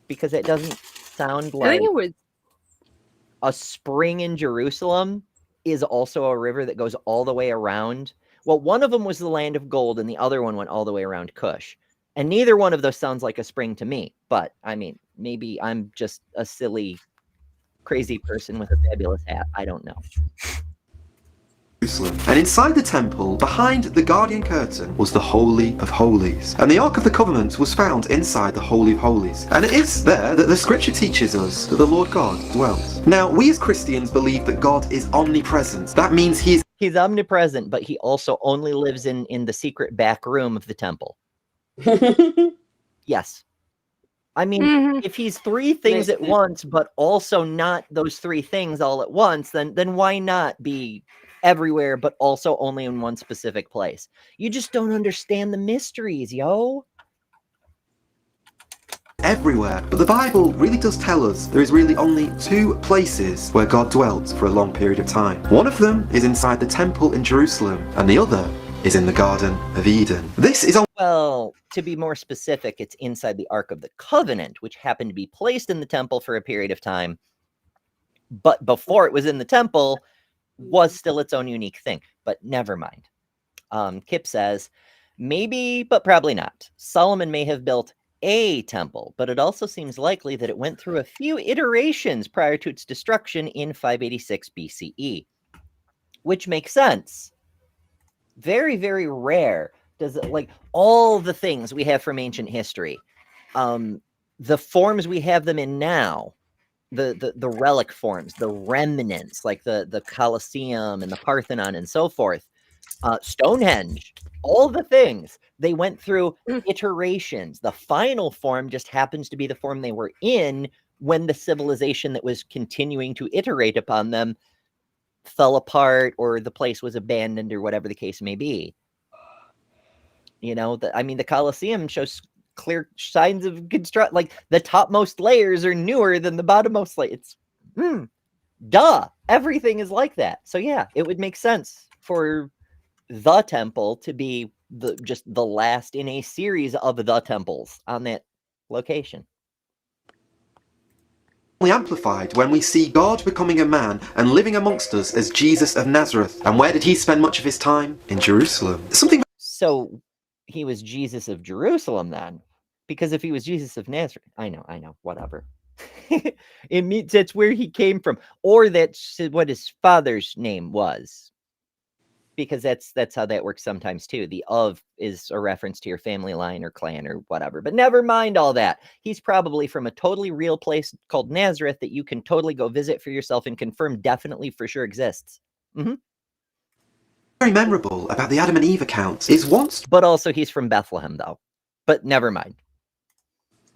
Because it doesn't sound I like think it was. a spring in Jerusalem is also a river that goes all the way around. Well, one of them was the land of gold and the other one went all the way around Cush. And neither one of those sounds like a spring to me. But, I mean, maybe I'm just a silly, crazy person with a fabulous hat. I don't know. And inside the temple, behind the guardian curtain, was the Holy of Holies. And the Ark of the Covenant was found inside the Holy of Holies. And it is there that the scripture teaches us that the Lord God dwelt. Now, we as Christians believe that God is omnipresent. That means He's omnipresent, but he also only lives in the secret back room of the temple. Yes. I mean, Mhm. if he's three things Makes at sense. once, but also not those three things all at once, then why not be everywhere, but also only in one specific place? You just don't understand the mysteries, yo. Everywhere. But the Bible really does tell us there is really only two places where God dwelt for a long period of time. One of them is inside the temple in Jerusalem, and the other is in the Garden of Eden. This is Well, to be more specific, it's inside the Ark of the Covenant, which happened to be placed in the temple for a period of time, but before it was in the temple, was still its own unique thing. But never mind. Kip says, maybe, but probably not. Solomon may have built a temple, but it also seems likely that it went through a few iterations prior to its destruction in 586 BCE, which makes sense. Very, very rare does it, like all the things we have from ancient history, the forms we have them in now, the relic forms, the remnants, like the Colosseum and the Parthenon and so forth, Stonehenge, all the things, they went through iterations. The final form just happens to be the form they were in when the civilization that was continuing to iterate upon them fell apart or the place was abandoned or whatever the case may be. You know, I mean, the Colosseum shows clear signs of construct. Like the topmost layers are newer than the bottommost layers. It's duh. Everything is like that. So yeah, it would make sense for the temple to be just the last in a series of the temples on that location. amplified when we see God becoming a man and living amongst us as Jesus of Nazareth. And where did he spend much of his time? In Jerusalem. Something. So he was Jesus of Jerusalem then, because if he was Jesus of Nazareth, I know, whatever. It means that's where he came from, or that's what his father's name was, because that's how that works sometimes too. The of is a reference to your family line or clan or whatever, but never mind all that. He's probably from a totally real place called Nazareth that you can totally go visit for yourself and confirm definitely for sure exists. Very memorable about the Adam and Eve account is once But also he's from Bethlehem though, but never mind.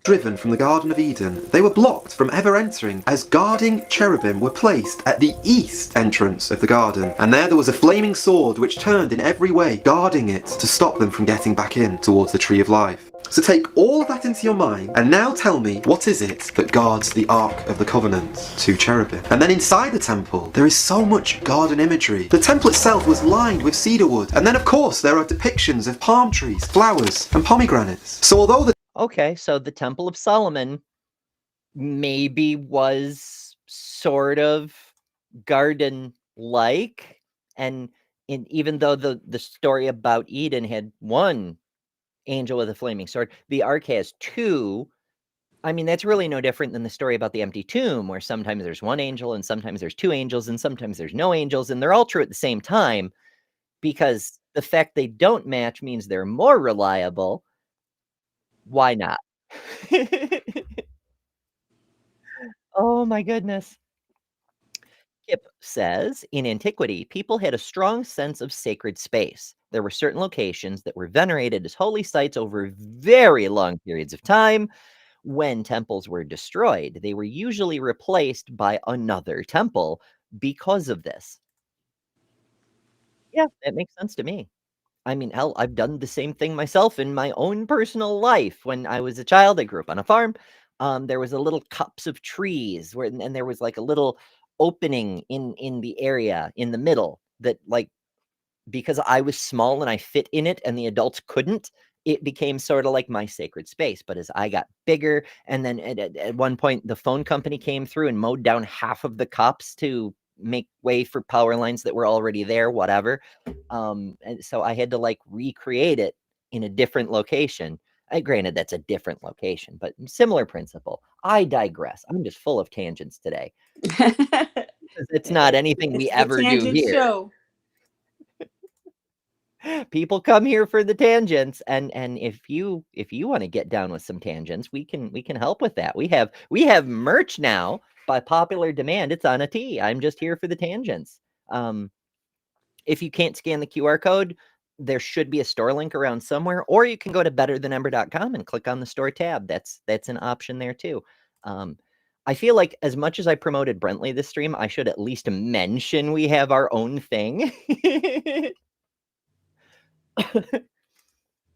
driven from the Garden of Eden, they were blocked from ever entering as guarding cherubim were placed at the east entrance of the garden. And there was a flaming sword which turned in every way, guarding it to stop them from getting back in towards the tree of life. So take all of that into your mind and now tell me, what is it that guards the Ark of the Covenant? Two cherubim. And then inside the temple, there is so much garden imagery. The temple itself was lined with cedar wood. And then of course there are depictions of palm trees, flowers and pomegranates. So although the Okay, so the Temple of Solomon maybe was sort of garden-like, and even though the story about Eden had one angel with a flaming sword, the Ark has two. I mean, that's really no different than the story about the empty tomb, where sometimes there's one angel and sometimes there's two angels and sometimes there's no angels, and they're all true at the same time, because the fact they don't match means they're more reliable. Why not? Oh my goodness. Kip says, in antiquity, people had a strong sense of sacred space. There were certain locations that were venerated as holy sites over very long periods of time. When temples were destroyed, they were usually replaced by another temple because of this. Yeah, that makes sense to me. I mean, hell, I've done the same thing myself in my own personal life. When I was a child, I grew up on a farm. There was a little copse of trees where, and there was like a little opening in the area in the middle that, like, because I was small and I fit in it and the adults couldn't, it became sort of like my sacred space. But as I got bigger, and then at one point the phone company came through and mowed down half of the copse to make way for power lines that were already there, whatever. And so I had to like recreate it in a different location. Granted, that's a different location, but similar principle. I digress. I'm just full of tangents today. It's not anything we It's the ever do tangent here. show. People come here for the tangents, and if you want to get down with some tangents, we can help with that. We have merch now by popular demand. It's on a tee. I'm just here for the tangents. If you can't scan the QR code, there should be a store link around somewhere, or you can go to betterthanember.com and click on the store tab. That's an option there too. I feel like as much as I promoted Brentley this stream, I should at least mention we have our own thing.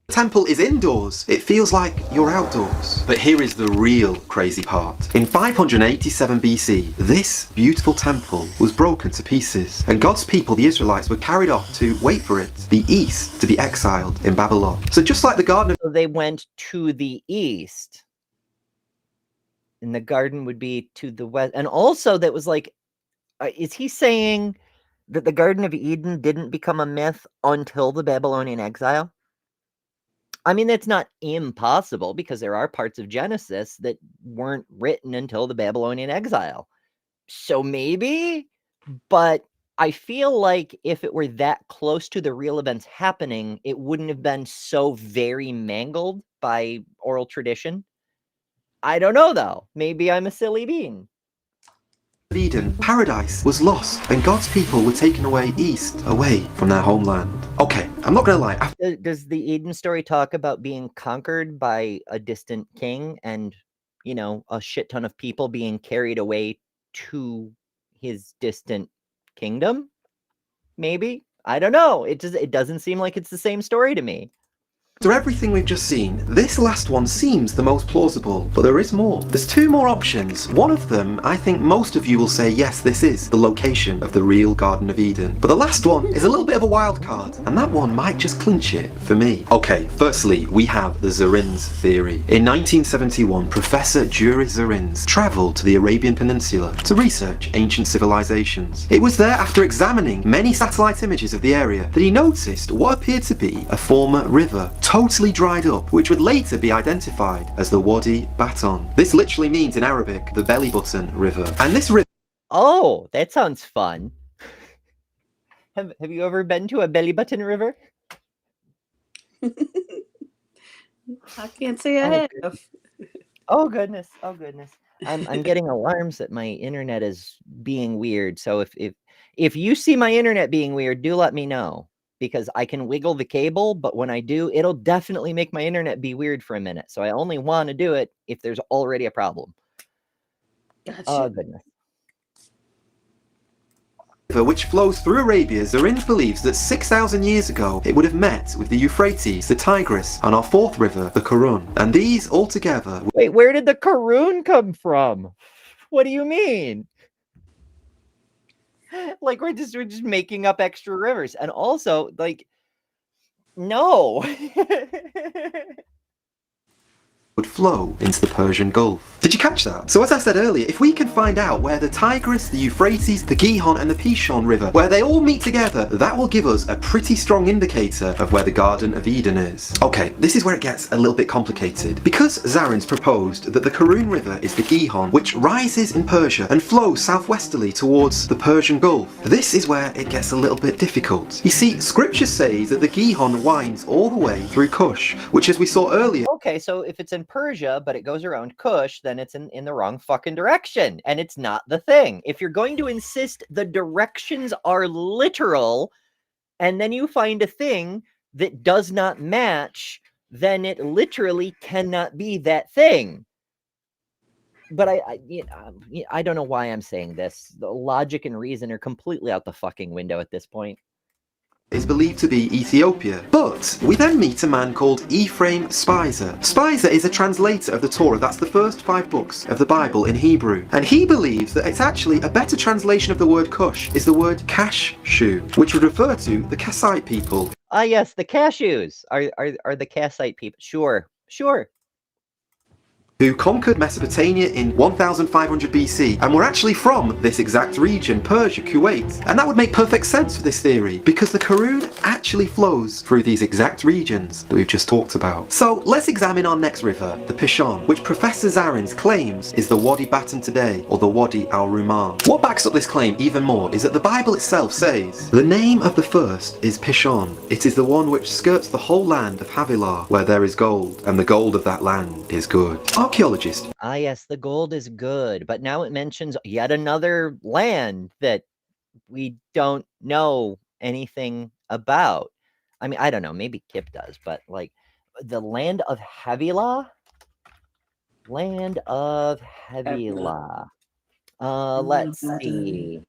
Temple is indoors. It feels like you're outdoors. But here is the real crazy part. In 587 BC, this beautiful temple was broken to pieces, and God's people, the Israelites, were carried off to, wait for it, the east, to be exiled in Babylon. So just like the Garden of... So they went to the east, and the garden would be to the west. And also that was like, is he saying that the Garden of Eden didn't become a myth until the Babylonian exile? I mean, that's not impossible, because there are parts of Genesis that weren't written until the Babylonian exile. So maybe, but I feel like if it were that close to the real events happening, it wouldn't have been so very mangled by oral tradition. I don't know, though. Maybe I'm a silly bean. Eden, paradise was lost, and God's people were taken away east, away from their homeland. Okay, I'm not gonna lie. Does the Eden story talk about being conquered by a distant king and, you know, a shit ton of people being carried away to his distant kingdom? Maybe? I don't know. It doesn't seem like it's the same story to me. After everything we've just seen, this last one seems the most plausible, but there is more. There's two more options. One of them, I think most of you will say, yes, this is the location of the real Garden of Eden. But the last one is a little bit of a wild card, and that one might just clinch it for me. Okay, firstly, we have the Zarins theory. In 1971, Professor Juris Zarins travelled to the Arabian Peninsula to research ancient civilizations. It was there, after examining many satellite images of the area, that he noticed what appeared to be a former river, totally dried up, which would later be identified as the Wadi Baton. This literally means in Arabic, the belly button river. And this river... Oh, that sounds fun. Have you ever been to a belly button river? I can't say I have. Oh goodness. Oh goodness. I'm getting alarms that my internet is being weird. So if you see my internet being weird, do let me know, because I can wiggle the cable, but when I do, it'll definitely make my internet be weird for a minute. So I only want to do it if there's already a problem. Gotcha. Oh goodness. Which flows through Arabia, Zarins believes that 6,000 years ago it would have met with the Euphrates, the Tigris, and our fourth river, the Karun. And these all together... Wait, where did the Karun come from? What do you mean? Like we're just making up extra rivers. And also, like, no. would flow into the Persian Gulf. Did you catch that? So as I said earlier, if we can find out where the Tigris, the Euphrates, the Gihon and the Pishon River, where they all meet together, that will give us a pretty strong indicator of where the Garden of Eden is. Okay, this is where it gets a little bit complicated. Because Zarins proposed that the Karun River is the Gihon, which rises in Persia and flows southwesterly towards the Persian Gulf, this is where it gets a little bit difficult. You see, scripture says that the Gihon winds all the way through Kush, which as we saw earlier... Okay, so if it's in Persia, but it goes around Kush, then it's in the wrong fucking direction, and it's not the thing. If you're going to insist the directions are literal, and then you find a thing that does not match, then it literally cannot be that thing. But I don't know why I'm saying this. The logic and reason are completely out the fucking window at this point. Is believed to be Ethiopia. But we then meet a man called Ephraim Spicer. Spicer is a translator of the Torah. That's the first 5 books of the Bible in Hebrew. And he believes that it's actually a better translation of the word Cush is the word Kashu, which would refer to the Kassite people. Ah, yes, the cashews are the Kassite people. Sure. Who conquered Mesopotamia in 1500 BC and were actually from this exact region, Persia, Kuwait. And that would make perfect sense for this theory, because the Karun actually flows through these exact regions that we've just talked about. So let's examine our next river, the Pishon, which Professor Zarins claims is the Wadi Baton today, or the Wadi al-Rumah. What backs up this claim even more is that the Bible itself says, the name of the first is Pishon. It is the one which skirts the whole land of Havilah, where there is gold, and the gold of that land is good. Archaeologist. Ah, yes, the gold is good, but now it mentions yet another land that we don't know anything about. I mean, I don't know, maybe Kip does, but like the land of Havilah? Land of Havilah. Let's see.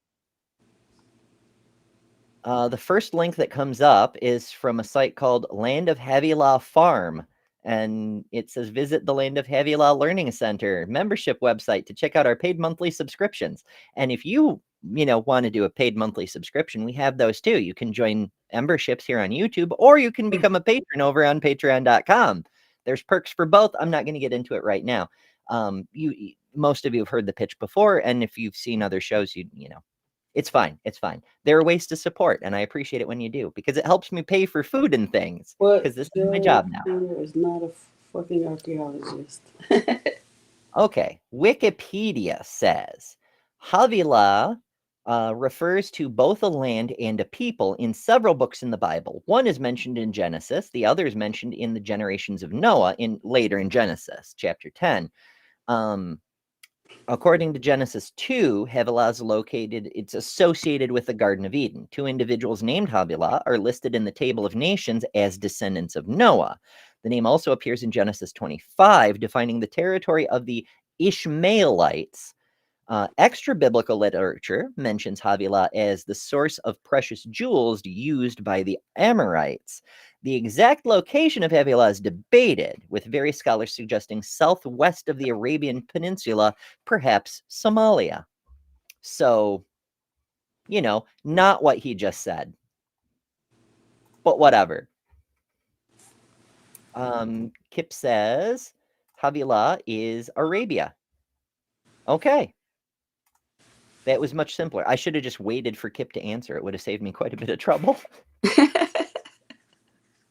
The first link that comes up is from a site called Land of Havilah Farm. And it says, visit the Land of Havilah Learning Center membership website to check out our paid monthly subscriptions. And if you want to do a paid monthly subscription, we have those too. You can join memberships here on YouTube, or you can become a patron over on patreon.com. There's perks for both. I'm not going to get into it right now. Most of you have heard the pitch before, and if you've seen other shows, you know, it's fine. It's fine. There are ways to support, and I appreciate it when you do, because it helps me pay for food and things. Because this is my job now. Is not a fucking archaeologist. Okay. Wikipedia says Havilah refers to both a land and a people in several books in the Bible. One is mentioned in Genesis. The other is mentioned in the generations of Noah later in Genesis, chapter 10. According to Genesis 2, Havilah is it's associated with the Garden of Eden. Two individuals named Havilah are listed in the Table of Nations as descendants of Noah. The name also appears in Genesis 25, defining the territory of the Ishmaelites. Extra biblical literature mentions Havilah as the source of precious jewels used by the Amorites. The exact location of Havilah is debated, with various scholars suggesting southwest of the Arabian Peninsula, perhaps Somalia. So, not what he just said. But whatever. Kip says Havilah is Arabia. Okay. That was much simpler. I should have just waited for Kip to answer. It would have saved me quite a bit of trouble.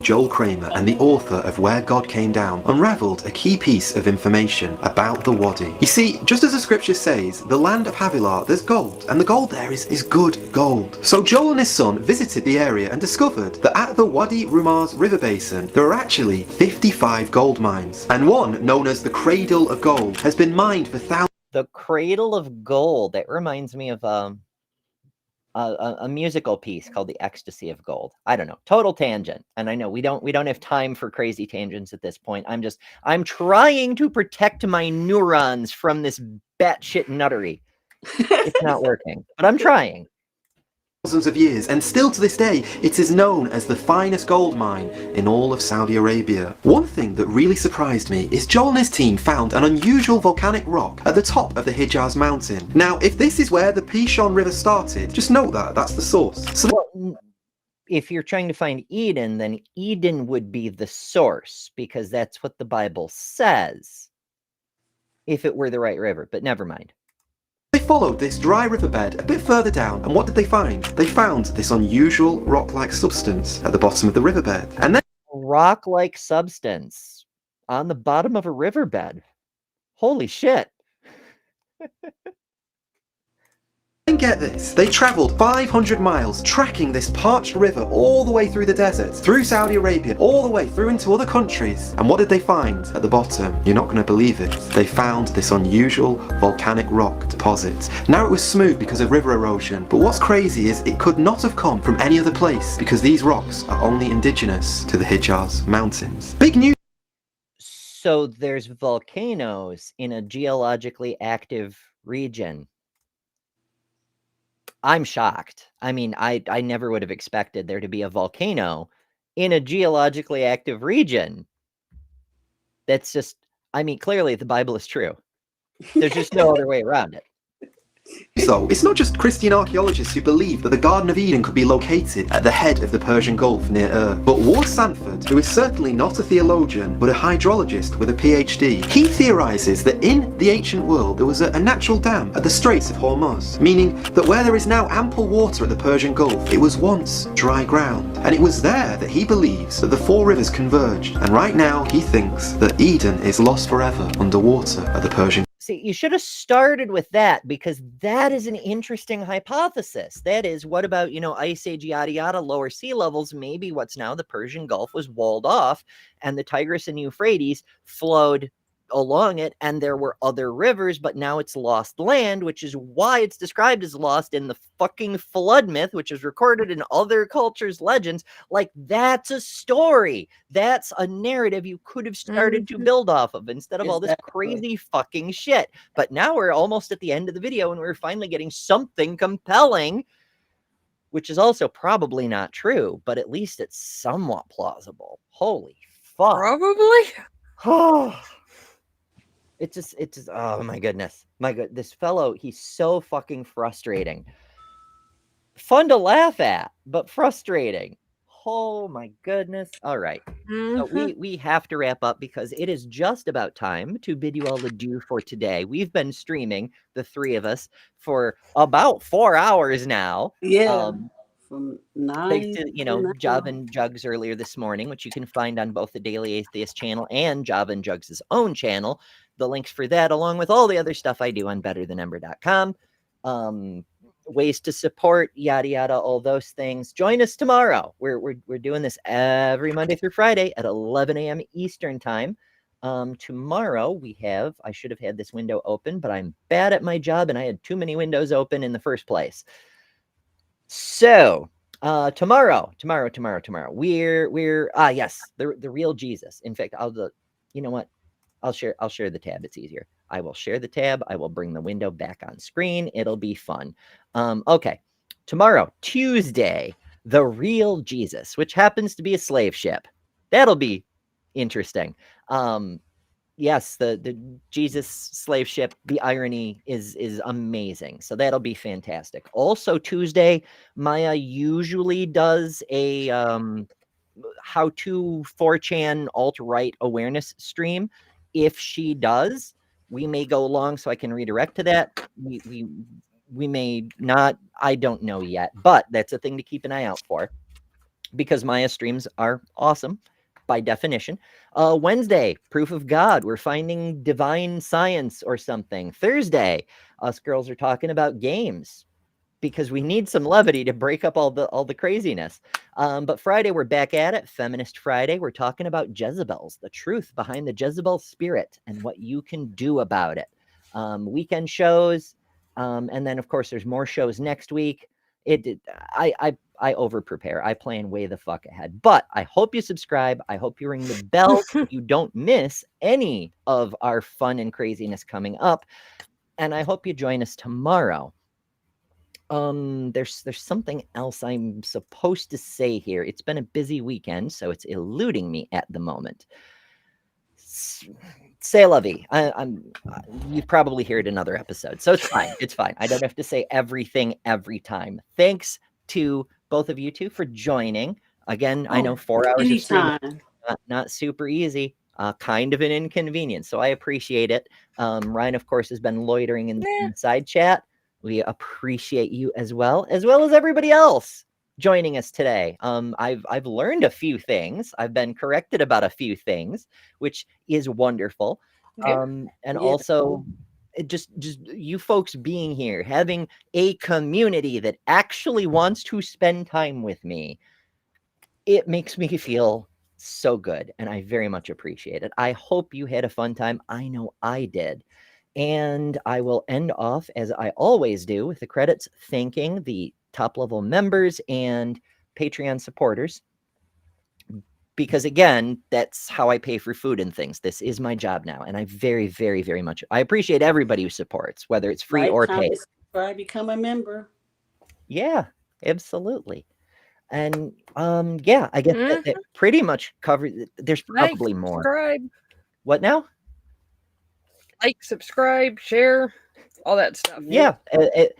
Joel Kramer and the author of Where God Came Down unraveled a key piece of information about the Wadi. You see, just as the scripture says, the land of Havilah, there's gold, and the gold there is good gold. So Joel and his son visited the area and discovered that at the Wadi Rumaz river basin, there are actually 55 gold mines, and one, known as the Cradle of Gold, has been mined for thousands. The Cradle of Gold. That reminds me of a musical piece called The Ecstasy of Gold. I don't know. Total tangent. And I know we don't have time for crazy tangents at this point. I'm trying to protect my neurons from this batshit nuttery. It's not working, but I'm trying. Thousands of years, and still to this day, it is known as the finest gold mine in all of Saudi Arabia. One thing that really surprised me is Joel and his team found an unusual volcanic rock at the top of the Hijaz mountain. Now, if this is where the Pishon River started, just note that's the source. So if you're trying to find Eden, then Eden would be the source, because that's what the Bible says, if it were the right river, but never mind. They followed this dry riverbed a bit further down, and what did they find? They found this unusual rock-like substance at the bottom of the riverbed. And then rock-like substance on the bottom of a riverbed. Holy shit. get this, they travelled 500 miles tracking this parched river all the way through the desert, through Saudi Arabia, all the way through into other countries. And what did they find at the bottom? You're not going to believe it. They found this unusual volcanic rock deposit. Now it was smooth because of river erosion, but what's crazy is it could not have come from any other place because these rocks are only indigenous to the Hijaz Mountains. Big news. So there's volcanoes in a geologically active region. I'm shocked. I mean, I never would have expected there to be a volcano in a geologically active region. That's just, I mean, clearly the Bible is true. There's just no other way around it. So, it's not just Christian archaeologists who believe that the Garden of Eden could be located at the head of the Persian Gulf near Ur, but Ward Sanford, who is certainly not a theologian, but a hydrologist with a PhD, he theorizes that in the ancient world there was a natural dam at the Straits of Hormuz, meaning that where there is now ample water at the Persian Gulf, it was once dry ground, and it was there that he believes that the four rivers converged, and right now he thinks that Eden is lost forever underwater at the Persian Gulf. See, you should have started with that, because that is an interesting hypothesis. That is, what about, ice age, yada, yada, lower sea levels? Maybe what's now the Persian Gulf was walled off and the Tigris and Euphrates flowed along it, and there were other rivers, but now it's lost land, which is why it's described as lost in the fucking flood myth, which is recorded in other cultures' legends. Like, that's a story. That's a narrative you could have started to build off of instead of all this crazy fucking shit. But now we're almost at the end of the video, and we're finally getting something compelling, which is also probably not true, but at least it's somewhat plausible. Holy fuck. Probably. Oh, it just, oh my goodness. This fellow, he's so fucking frustrating. Fun to laugh at, but frustrating. Oh my goodness. All right. So we have to wrap up because it is just about time to bid you all adieu for today. We've been streaming, the three of us, for about 4 hours now. Yeah. From Thanks 9 to, Java and Jugs earlier this morning, which you can find on both the Daily Atheist channel and Java and Jugs' own channel. The links for that, along with all the other stuff I do on betterthanember.com. Ways to support, yada yada, all those things. Join us tomorrow. We're doing this every Monday through Friday at 11 a.m. Eastern time. Tomorrow I should have had this window open, but I'm bad at my job and I had too many windows open in the first place. So tomorrow, we're yes, the real Jesus. In fact, you know what? I'll share the tab. It's easier. I will share the tab. I will bring the window back on screen. It'll be fun. Okay. Tomorrow, Tuesday, the real Jesus, which happens to be a slave ship. That'll be interesting. Yes, the Jesus slave ship, the irony is amazing. So that'll be fantastic. Also, Tuesday, Maya usually does a how to 4chan alt-right awareness stream. If she does, we may go along so I can redirect to that. We may not. I don't know yet, but that's a thing to keep an eye out for because Maya streams are awesome by definition. Wednesday, proof of God. We're finding divine science or something. Thursday, us girls are talking about games because we need some levity to break up all the craziness. But Friday, we're back at it. Feminist Friday. We're talking about Jezebels, the truth behind the Jezebel spirit and what you can do about it. Weekend shows. And then, of course, there's more shows next week. I over prepare. I plan way the fuck ahead. But I hope you subscribe. I hope you ring the bell so you don't miss any of our fun and craziness coming up. And I hope you join us tomorrow. There's something else I'm supposed to say here. It's been a busy weekend, so it's eluding me at the moment. Say la vie. You probably hear it in another episode, so it's fine. It's fine. I don't have to say everything every time. Thanks to both of you two for joining. Again, I know 4 hours of streaming, not super easy. Kind of an inconvenience, so I appreciate it. Ryan, of course, has been loitering in the side chat. We appreciate you as well as everybody else joining us today. I've learned a few things. I've been corrected about a few things, which is wonderful. Also, just you folks being here, having a community that actually wants to spend time with me. It makes me feel so good, and I very much appreciate it. I hope you had a fun time. I know I did. And I will end off, as I always do, with the credits, thanking the top-level members and Patreon supporters. Because, again, that's how I pay for food and things. This is my job now, and I very, very, very much... I appreciate everybody who supports, whether it's free or paid. Subscribe, become a member. Yeah, absolutely. And, yeah, I guess that pretty much covers... There's probably more. Subscribe. What now? Like, subscribe, share, all that stuff. Yeah,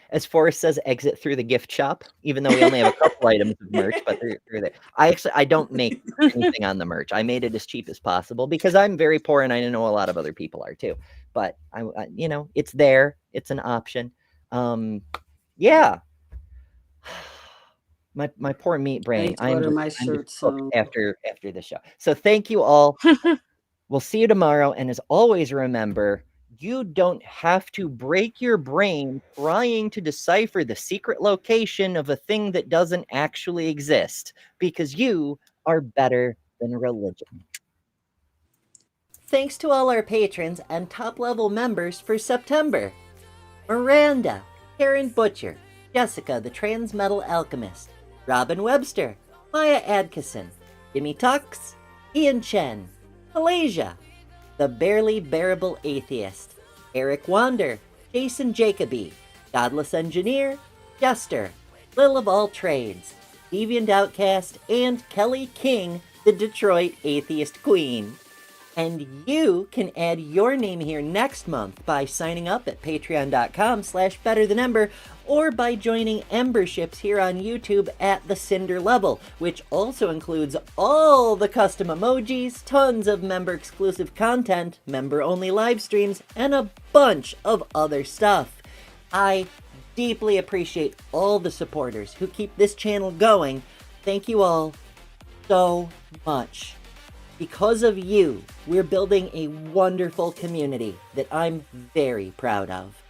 as Forrest says, exit through the gift shop, even though we only have a couple items of merch, but they're there. I don't make anything on the merch. I made it as cheap as possible because I'm very poor and I know a lot of other people are too. But I it's there. It's an option. Yeah. My poor meat brain. I'm hooked after the show. So thank you all. We'll see you tomorrow. And as always, remember, you don't have to break your brain trying to decipher the secret location of a thing that doesn't actually exist, because you are better than religion. thanks to all our patrons and top-level members for September. Miranda, Karen Butcher, Jessica the Trans Metal Alchemist, Robin Webster, Maya Adkison, Jimmy Tux, Ian Chen, Malaysia, The Barely Bearable Atheist, Eric Wander, Jason Jacoby, Godless Engineer, Jester, Lil of All Trades, Deviant Outcast, and Kelly King, the Detroit Atheist Queen. And you can add your name here next month by signing up at patreon.com/betterthanember or by joining Emberships here on YouTube at the Cinder level, which also includes all the custom emojis, tons of member-exclusive content, member-only live streams, and a bunch of other stuff. I deeply appreciate all the supporters who keep this channel going. Thank you all so much. Because of you, we're building a wonderful community that I'm very proud of.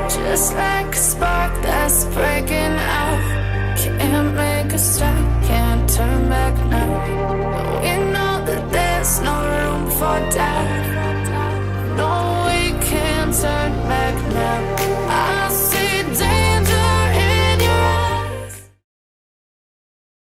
Just like a spark that's breaking out, can't make a stop.